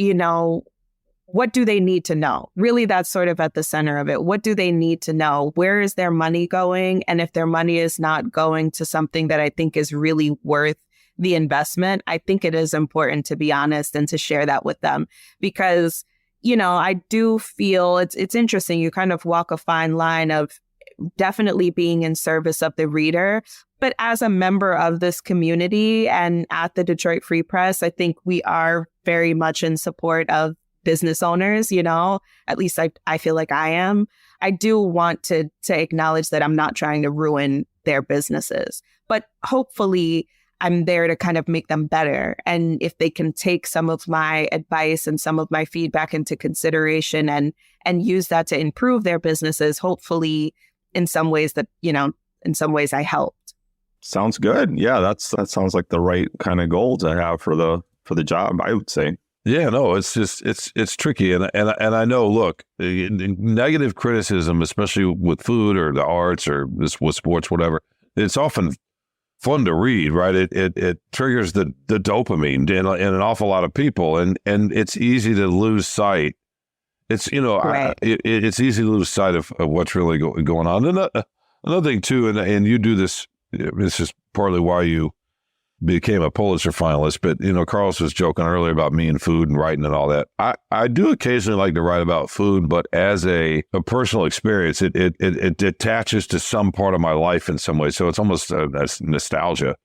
what do they need to know? Really, that's sort of at the center of it. What do they need to know? Where is their money going? And if their money is not going to something that I think is really worth the investment, I think it is important to be honest and to share that with them, because, I do feel it's interesting. You kind of walk a fine line of definitely being in service of the reader, but as a member of this community and at the Detroit Free Press, I think we are very much in support of business owners, at least I feel like I am. I do want to acknowledge that I'm not trying to ruin their businesses, but hopefully I'm there to kind of make them better. And if they can take some of my advice and some of my feedback into consideration and use that to improve their businesses, hopefully in some ways I helped. Sounds good. Yeah, that sounds like the right kind of goal to have for the job, I would say. Yeah, no, it's just it's tricky, and I know. Look, negative criticism, especially with food or the arts or this with sports, whatever, it's often fun to read, right? It triggers the dopamine in an awful lot of people, and it's easy to lose sight. It's Right. it's easy to lose sight of what's really going on. And another thing too, and you do this. This is partly why you became a Pulitzer finalist, but Carlos was joking earlier about me and food and writing and all that. I do occasionally like to write about food, but as a personal experience, it detaches to some part of my life in some way. So it's almost that's nostalgia.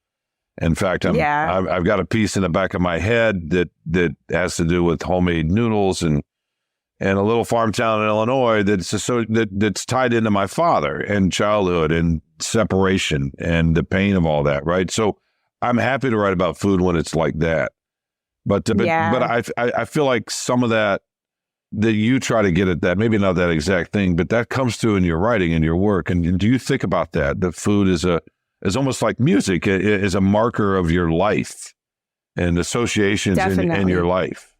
In fact, I've got a piece in the back of my head that has to do with homemade noodles and a little farm town in Illinois that's tied into my father and childhood and separation and the pain of all that, right? So I'm happy to write about food when it's like that, but I feel like some of that you try to get at that, maybe not that exact thing, but that comes through in your writing and your work. And do you think about that? That food is almost like music, is a marker of your life and associations in your life.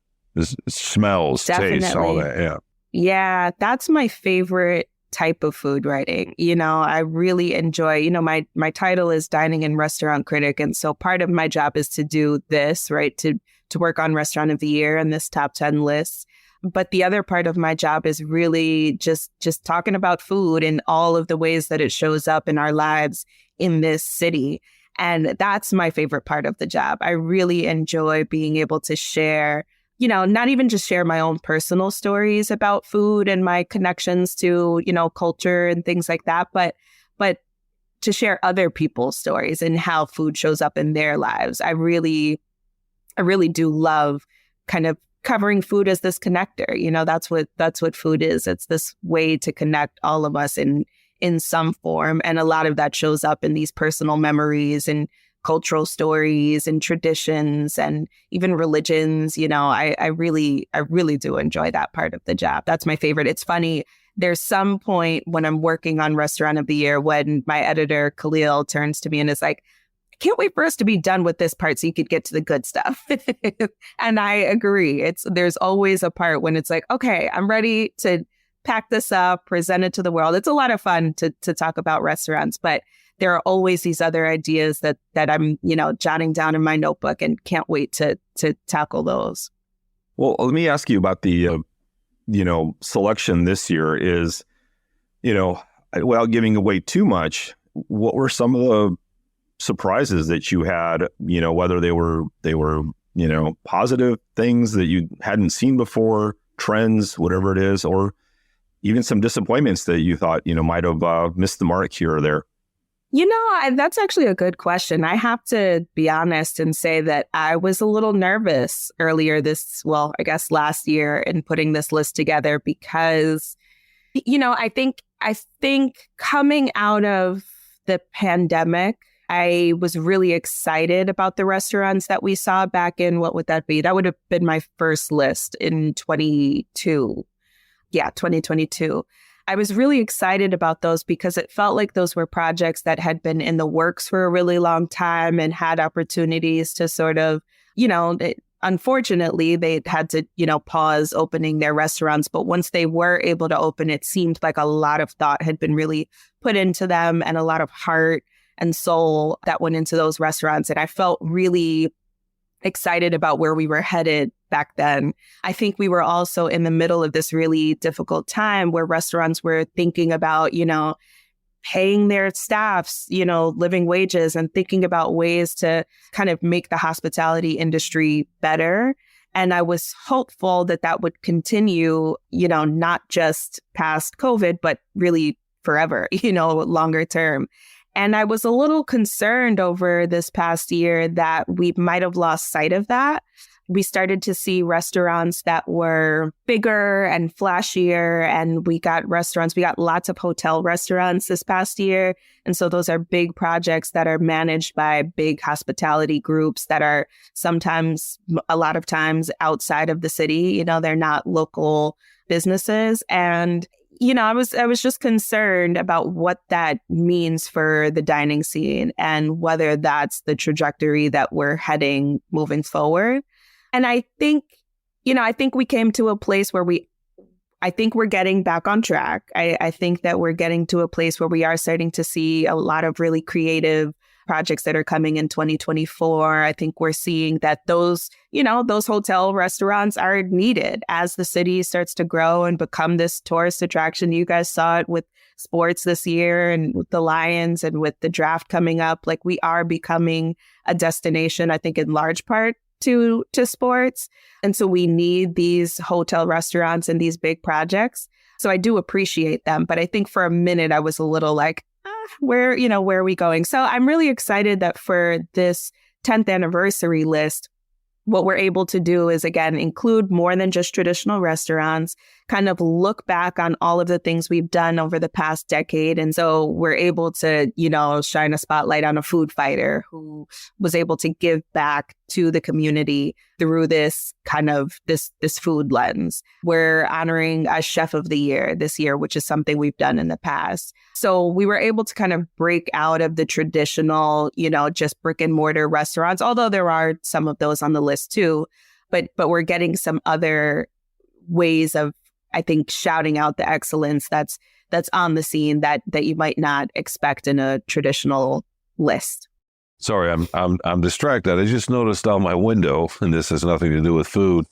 Smells, tastes, all that. Yeah. Yeah, that's my favorite type of food writing. I really enjoy, my title is Dining and Restaurant Critic. And so part of my job is to do this, right? To work on Restaurant of the Year and this top 10 list. But the other part of my job is really just talking about food and all of the ways that it shows up in our lives in this city. And that's my favorite part of the job. I really enjoy being able to share, not even just share my own personal stories about food and my connections to, culture and things like that, but to share other people's stories and how food shows up in their lives. I really do love kind of covering food as this connector. That's what food is. It's this way to connect all of us in some form. And a lot of that shows up in these personal memories and cultural stories and traditions and even religions. I really do enjoy that part of the job. That's my favorite. It's funny. There's some point when I'm working on Restaurant of the Year when my editor, Khalil, turns to me and is like, I can't wait for us to be done with this part so you could get to the good stuff. And I agree. There's always a part when it's like, okay, I'm ready to pack this up, present it to the world. It's a lot of fun to talk about restaurants, but there are always these other ideas that I'm, jotting down in my notebook and can't wait to tackle those. Well, let me ask you about the, selection this year is, without giving away too much, what were some of the surprises that you had, whether they were, positive things that you hadn't seen before, trends, whatever it is, or even some disappointments that you thought, might have missed the mark here or there? That's actually a good question. I have to be honest and say that I was a little nervous earlier last year in putting this list together because, I think coming out of the pandemic, I was really excited about the restaurants that we saw back in, what would that be? That would have been my first list in 2022. I was really excited about those because it felt like those were projects that had been in the works for a really long time and had opportunities to sort of, unfortunately, they had to, pause opening their restaurants. But once they were able to open, it seemed like a lot of thought had been really put into them and a lot of heart and soul that went into those restaurants. And I felt really excited about where we were headed back then. I think we were also in the middle of this really difficult time where restaurants were thinking about, paying their staffs, living wages and thinking about ways to kind of make the hospitality industry better. And I was hopeful that would continue, not just past COVID, but really forever, longer term. And I was a little concerned over this past year that we might have lost sight of that. We started to see restaurants that were bigger and flashier, and we got lots of hotel restaurants this past year. And so those are big projects that are managed by big hospitality groups that are a lot of times outside of the city. They're not local businesses. And I was just concerned about what that means for the dining scene and whether that's the trajectory that we're heading moving forward. And I think, I think we came to a place where I think we're getting back on track. I think that we're getting to a place where we are starting to see a lot of really creative projects that are coming in 2024. I think we're seeing that those hotel restaurants are needed as the city starts to grow and become this tourist attraction. You guys saw it with sports this year and with the Lions and with the draft coming up. Like, we are becoming a destination, I think, in large part to sports. And so we need these hotel restaurants and these big projects. So I do appreciate them. But I think for a minute I was a little like, where are we going? So I'm really excited that for this 10th anniversary list, what we're able to do is, again, include more than just traditional restaurants, kind of look back on all of the things we've done over the past decade. And so we're able to, shine a spotlight on a food fighter who was able to give back to the community through this kind of this food lens. We're honoring a chef of the year this year, which is something we've done in the past. So we were able to kind of break out of the traditional, just brick and mortar restaurants, although there are some of those on the list too. But we're getting some other ways of, I think, shouting out the excellence that's on the scene that you might not expect in a traditional list. Sorry, I'm distracted. I just noticed on my window, and this has nothing to do with food,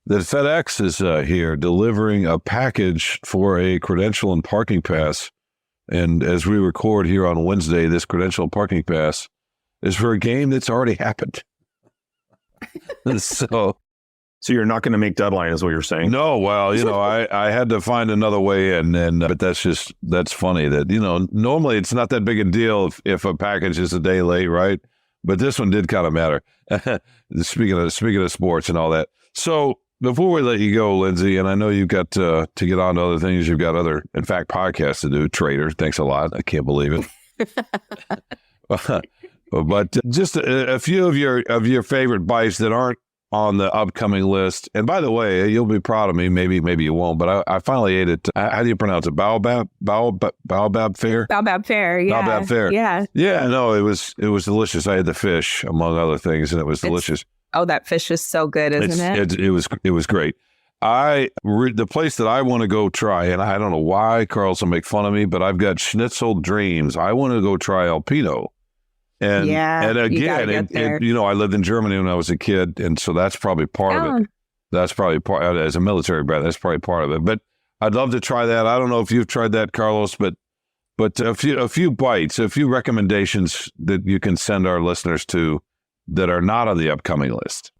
that FedEx is here delivering a package for a credential and parking pass. And as we record here on Wednesday, this credential and parking pass is for a game that's already happened. So you're not going to make deadline, is what you're saying? No, well, I had to find another way, but that's funny that, normally it's not that big a deal if a package is a day late, right? But this one did kind of matter. Speaking of sports and all that. So before we let you go, Lindsay, and I know you've got to get on to other things, you've got other, in fact, podcasts to do. Trader, thanks a lot. I can't believe it. But just a few of your favorite bites that aren't on the upcoming list. And by the way, you'll be proud of me. Maybe you won't. But I finally ate it. How do you pronounce it? Baobab fare? Baobab fare. Yeah. Baobab fare. Yeah. Yeah. No, it was delicious. I had the fish among other things, and it was delicious. That fish is so good, isn't it? It was great. The place that I want to go try, and I don't know why Carlos will make fun of me, but I've got schnitzel dreams. I want to go try Alpino. And again, I lived in Germany when I was a kid, and so that's probably part of it. That's probably part, as a military brat, that's probably part of it. But I'd love to try that. I don't know if you've tried that, Carlos, but a few bites, a few recommendations that you can send our listeners to that are not on the upcoming list.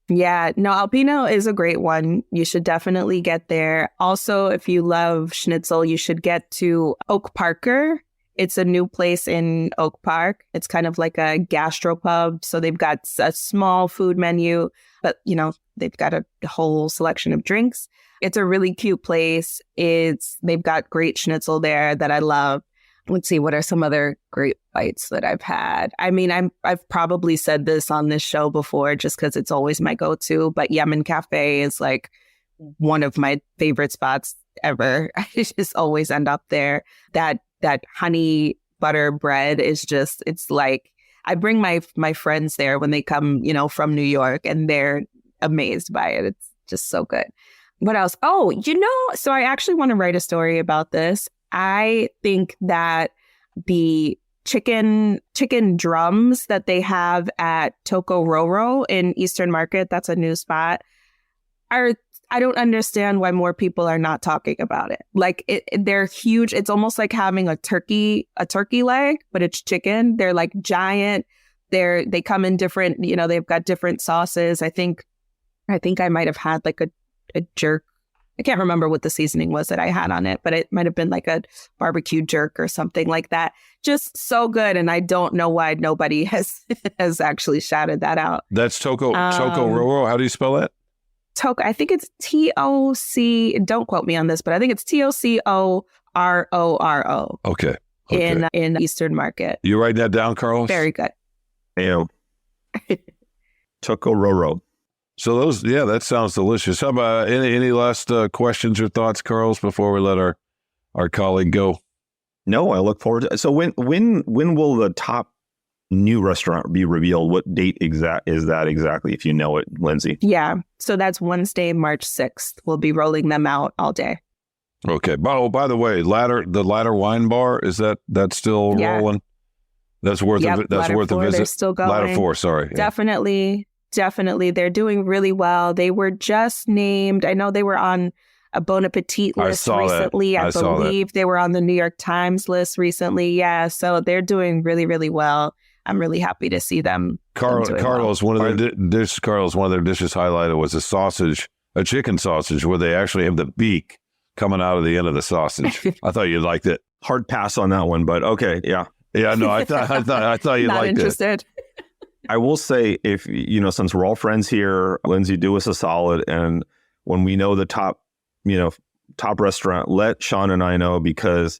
Yeah, no, Alpino is a great one. You should definitely get there. Also, if you love schnitzel, you should get to Oak Parker. It's a new place in Oak Park. It's kind of like a gastropub. So they've got a small food menu, but, they've got a whole selection of drinks. It's a really cute place. They've got great schnitzel there that I love. Let's see, what are some other great bites that I've had? I mean, I've probably said this on this show before just because it's always my go-to, but Yemen Cafe is like one of my favorite spots ever. I just always end up there. That honey butter bread is just, it's like, I bring my friends there when they come, from New York, and they're amazed by it. It's just so good. What else? Oh, so I actually want to write a story about this. I think that the chicken drums that they have at Toko Roro in Eastern Market, that's a new spot, I don't understand why more people are not talking about it. Like they're huge. It's almost like having a turkey leg, but it's chicken. They're like giant. They come in different, they've got different sauces. I think I might have had like a jerk. I can't remember what the seasoning was that I had on it, but it might have been like a barbecue jerk or something like that. Just so good. And I don't know why nobody has actually shouted that out. That's Toko Roro. How do you spell that? Toko, I think it's TOC. Don't quote me on this, but I think it's TOCORORO. Okay. In Eastern Market. You write that down, Carlos? Very good. Yeah. Toko Roro. So that sounds delicious. How about any last questions or thoughts, Carlos, before we let our colleague go? No, I look forward to it. So when will the top new restaurant be revealed? What date is that exactly, if you know it, Lindsay? Yeah. So that's Wednesday, March 6th. We'll be rolling them out all day. Okay. By the way, the Ladder Wine Bar, that's still rolling? That's worth a visit. They're still going. Ladder 4, sorry. Yeah. Definitely. They're doing really well. They were just named. I know they were on a Bon Appetit list recently. I believe they were on the New York Times list recently. Yeah. So they're doing really, really well. I'm really happy to see them. Carlos, one of their dishes highlighted was a chicken sausage, where they actually have the beak coming out of the end of the sausage. I thought you'd liked it. Hard pass on that one, but okay, yeah. Yeah, no, I thought you'd Not liked interested. it. I will say, if since we're all friends here, Lindsay, do us a solid, and when we know the top restaurant, let Sean and I know, because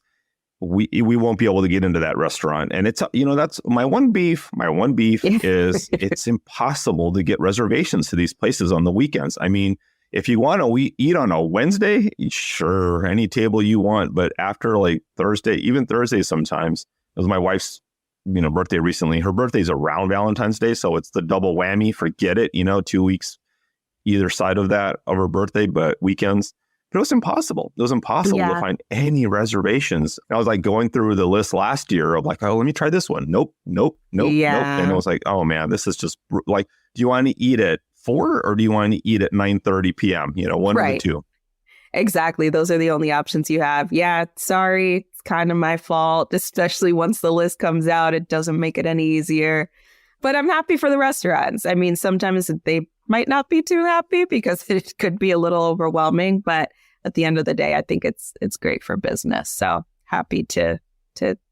we won't be able to get into that restaurant. And it's, that's my one beef. My one beef is it's impossible to get reservations to these places on the weekends. I mean, if you want to eat on a Wednesday, sure, any table you want. But after like Thursday, even Thursday sometimes, it was my wife's birthday recently. Her birthday's around Valentine's Day, so it's the double whammy. Forget it, 2 weeks either side of her birthday, but weekends. But it was impossible. It was impossible to find any reservations. I was like going through the list last year of like, oh, let me try this one. Nope. And it was like, oh man, this is just like, do you want to eat at 4 or do you want to eat at 9:30 p.m.? One of the two. Exactly. Those are the only options you have. Yeah, sorry. It's kind of my fault, especially once the list comes out. It doesn't make it any easier. But I'm happy for the restaurants. I mean, sometimes they might not be too happy because it could be a little overwhelming. But at the end of the day, I think it's great for business. So happy to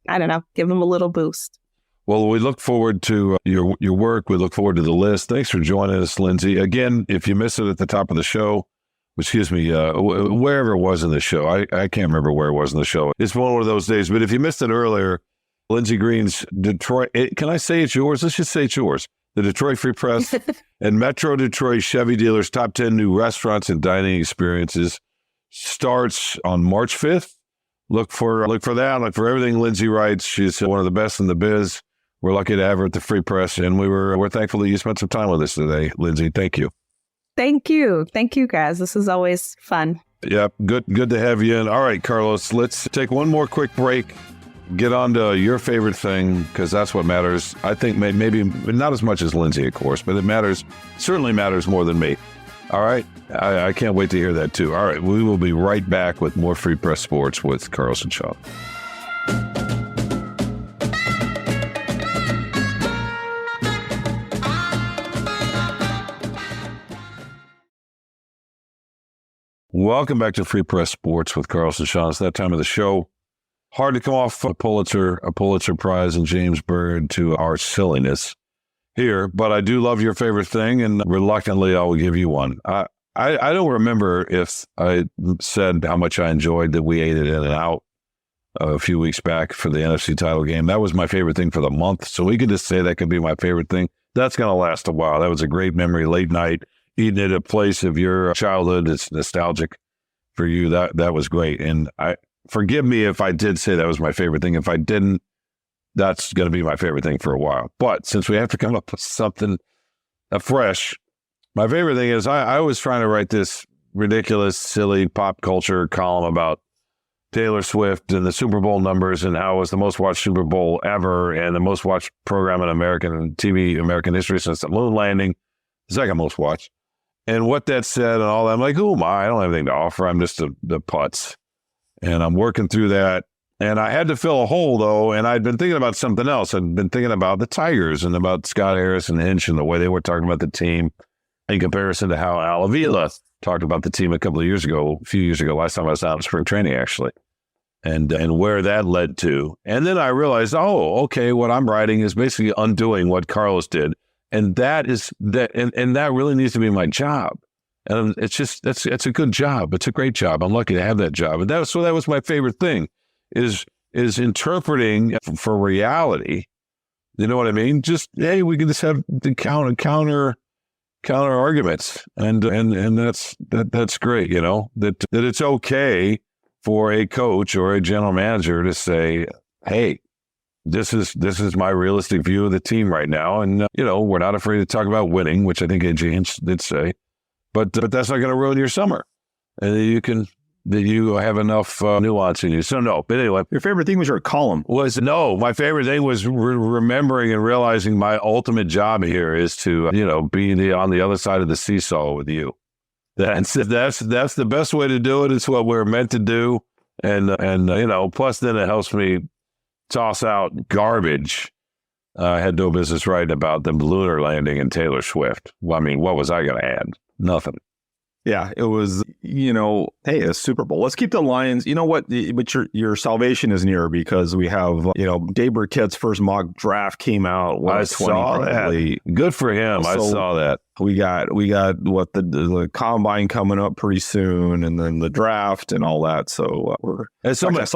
I don't know, give them a little boost. Well, we look forward to your work. We look forward to the list. Thanks for joining us, Lindsay. Again, if you missed it at the top of the show, wherever it was in the show, I can't remember where it was in the show. It's one of those days. But if you missed it earlier, Lindsay Green's Detroit, can I say it's yours? Let's just say it's yours. The Detroit Free Press and Metro Detroit Chevy dealers' top 10 new restaurants and dining experiences starts on March 5th. Look for that. Look for everything Lindsay writes. She's one of the best in the biz. We're lucky to have her at the Free Press, and we're thankful that you spent some time with us today, Lindsay. Thank you. Thank you, guys. This is always fun. Yeah, good to have you in. All right, Carlos, let's take one more quick break. Get on to your favorite thing, because that's what matters. I think maybe not as much as Lindsay, of course, but certainly matters more than me. All right? I can't wait to hear that, too. All right, we will be right back with more Free Press Sports with Carlos and Sean. Welcome back to Free Press Sports with Carlos and Sean. It's that time of the show. Hard to come off a Pulitzer Prize and James Byrd to our silliness here, but I do love your favorite thing, and reluctantly, I will give you one. I don't remember if I said how much I enjoyed that we ate it In-N-Out a few weeks back for the NFC title game. That was my favorite thing for the month, so we could just say that could be my favorite thing. That's going to last a while. That was a great memory, late night, eating at a place of your childhood. It's nostalgic for you. That was great, and forgive me if I did say that was my favorite thing. If I didn't, that's going to be my favorite thing for a while. But since we have to come up with something fresh, my favorite thing is I was trying to write this ridiculous, silly pop culture column about Taylor Swift and the Super Bowl numbers and how it was the most watched Super Bowl ever and the most watched program in American history since the moon landing, the second most watched. And what that said and all that, I'm like, who am I? I don't have anything to offer. I'm just the putz. And I'm working through that. And I had to fill a hole, though, and I'd been thinking about something else. I'd been thinking about the Tigers and about Scott Harris and Hinch and the way they were talking about the team in comparison to how Al Avila talked about the team a few years ago, last time I was out in spring training, actually, and where that led to. And then I realized, okay, what I'm writing is basically undoing what Carlos did. And that really needs to be my job. And it's a good job. It's a great job. I'm lucky to have that job. And that was my favorite thing is interpreting for reality. You know what I mean? Just, hey, we can just have the counter arguments. And that's great, that it's okay for a coach or a general manager to say, hey, this is my realistic view of the team right now. And, we're not afraid to talk about winning, which I think AJ did say. But that's not going to ruin your summer. And you have enough nuance in you. So, no. But anyway. Your favorite thing was your column. My favorite thing was remembering and realizing my ultimate job here is to, be on the other side of the seesaw with you. That's the best way to do it. It's what we're meant to do. And plus then it helps me toss out garbage. I had no business writing about the lunar landing and Taylor Swift. Well, I mean, what was I going to add? Nothing. Yeah, it was, hey, a Super Bowl. Let's keep the Lions. You know what? But your salvation is near because we have, Dave Burkett's first mock draft came out. I saw that. Good for him. I saw that. We got what the combine coming up pretty soon, and then the draft and all that. So somebody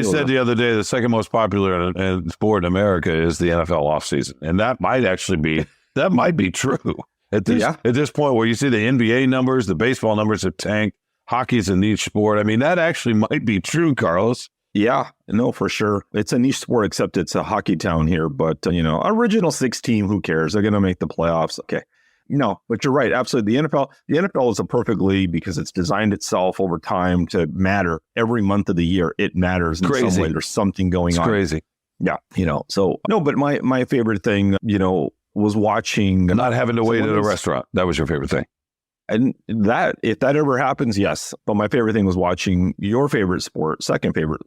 said the other day, the second most popular sport in America is the NFL offseason, and that might be true. At this point where you see the NBA numbers, the baseball numbers have tanked, hockey's a niche sport. I mean, that actually might be true, Carlos. Yeah, no, for sure. It's a niche sport, except it's a hockey town here. But, original 6 team, who cares? They're going to make the playoffs. Okay. No, but you're right. Absolutely. The NFL is a perfect league because it's designed itself over time to matter. Every month of the year, it matters in some way. There's something going on. It's crazy. Yeah. So, no, but my favorite thing, was watching, not having to wait at a restaurant. That was your favorite thing. And if that ever happens, yes. But my favorite thing was watching your favorite sport, second favorite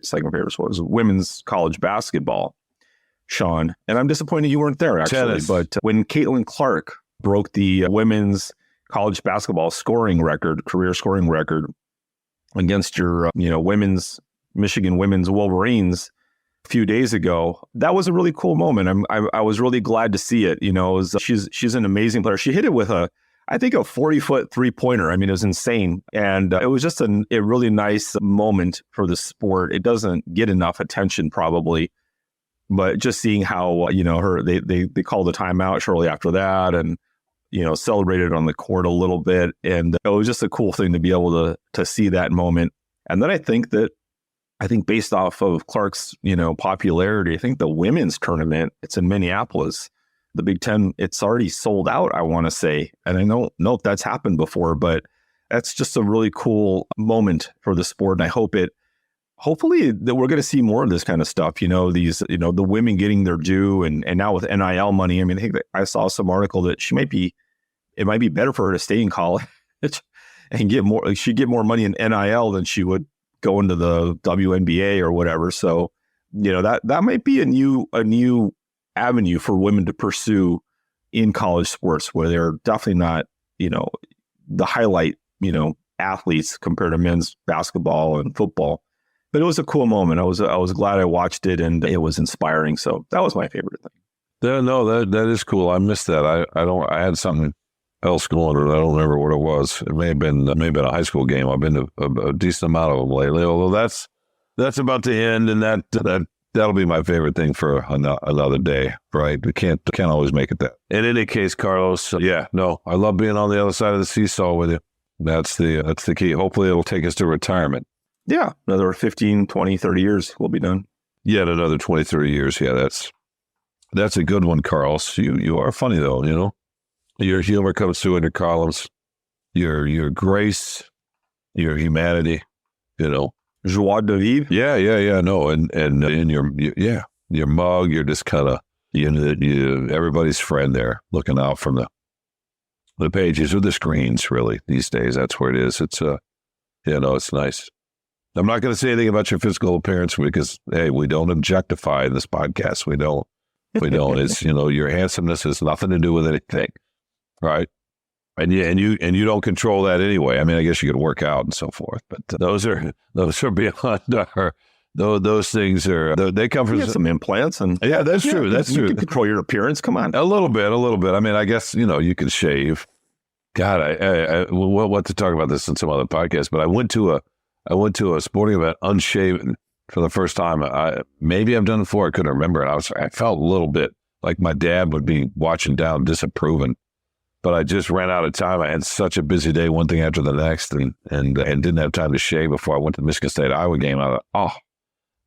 sport was women's college basketball, Sean. And I'm disappointed you weren't there, actually. Tennis. But when Caitlin Clark broke the women's college basketball career scoring record against your, Michigan women's Wolverines, few days ago, that was a really cool moment. I was really glad to see it. She's an amazing player. She hit it with a 40-foot 3-pointer. I mean, it was insane. And it was just a really nice moment for the sport. It doesn't get enough attention probably, but just seeing how, they called a timeout shortly after that and, celebrated on the court a little bit. And it was just a cool thing to be able to see that moment. And then I think based off of Clark's, popularity, I think the women's tournament, it's in Minneapolis, the Big Ten, it's already sold out, I want to say. And I don't know if that's happened before, but that's just a really cool moment for the sport. And I hopefully that we're going to see more of this kind of stuff, the women getting their due and now with NIL money. I mean, I think that I saw some article that it might be better for her to stay in college and she'd get more money in NIL than she would go into the WNBA or whatever. So, that might be a new avenue for women to pursue in college sports where they're definitely not, the highlight, athletes compared to men's basketball and football. But it was a cool moment. I was glad I watched it and it was inspiring. So that was my favorite thing. No, that is cool. I missed that. I had something else going on. I don't remember what it was. It may have been a high school game. I've been to a decent amount of them lately, although that's about to end, and that'll be my favorite thing for another day, right? We can't always make it that. In any case, Carlos, I love being on the other side of the seesaw with you. That's the key. Hopefully it'll take us to retirement. Yeah, another 15, 20, 30 years we'll be done. Yeah, another 20, 30 years. Yeah, that's a good one, Carlos. You are funny though, Your humor comes through in your columns, your grace, your humanity, Joie de vivre. Yeah. No, and in your mug, you're just kind of everybody's friend there, looking out from the pages or the screens. Really, these days, that's where it is. It's it's nice. I'm not going to say anything about your physical appearance because hey, we don't objectify in this podcast. We don't. It's your handsomeness has nothing to do with anything. Right. And you don't control that anyway. I mean, I guess you could work out and so forth, but those are beyond our, those things are, they come from some implants and yeah, that's true. That's true. You can control your appearance. Come on. A little bit. I mean, I guess, you can shave. God, I what to talk about this in some other podcast, but I went to a sporting event unshaven for the first time. Maybe I've done it before. I couldn't remember. And I felt a little bit like my dad would be watching down, disapproving. But I just ran out of time. I had such a busy day, one thing after the next, and didn't have time to shave before I went to the Michigan State Iowa game. I thought,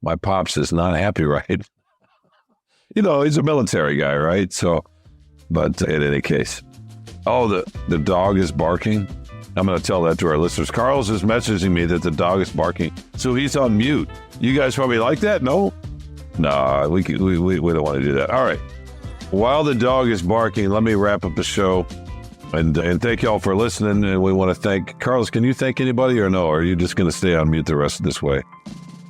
my pops is not happy, right? he's a military guy, right? So, but in any case, the dog is barking. I'm going to tell that to our listeners. Carlos is messaging me that the dog is barking, so he's on mute. You guys probably like that? No, we don't want to do that. All right. While the dog is barking, let me wrap up the show, and thank y'all for listening. And we want to thank Carlos. Can you thank anybody or no? Or are you just going to stay on mute the rest of this way?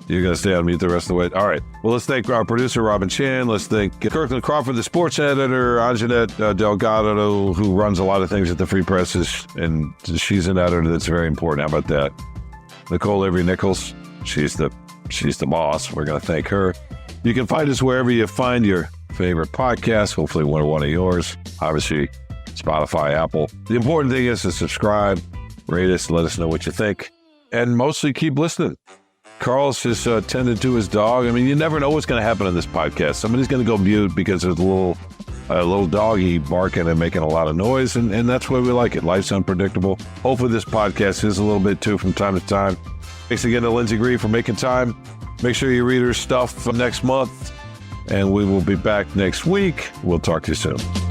You're going to stay on mute the rest of the way? All right. Well, let's thank our producer, Robin Chan. Let's thank Kirkland Crawford, the sports editor, Anjanette Delgado, who runs a lot of things at the Free Press, and she's an editor that's very important. How about that? Nicole Avery Nichols, she's the boss. We're going to thank her. You can find us wherever you find your favorite podcast. Hopefully one of yours. Obviously, Spotify, Apple. The important thing is to subscribe, rate us, let us know what you think, and mostly keep listening. Carlos is tending to his dog. I mean, you never know what's going to happen in this podcast. Somebody's going to go mute because there's a little doggy barking and making a lot of noise, and that's why we like it. Life's unpredictable. Hopefully this podcast is a little bit too from time to time. Thanks again to Lindsey Green for making time. Make sure you read her stuff next month, and we will be back next week. We'll talk to you soon.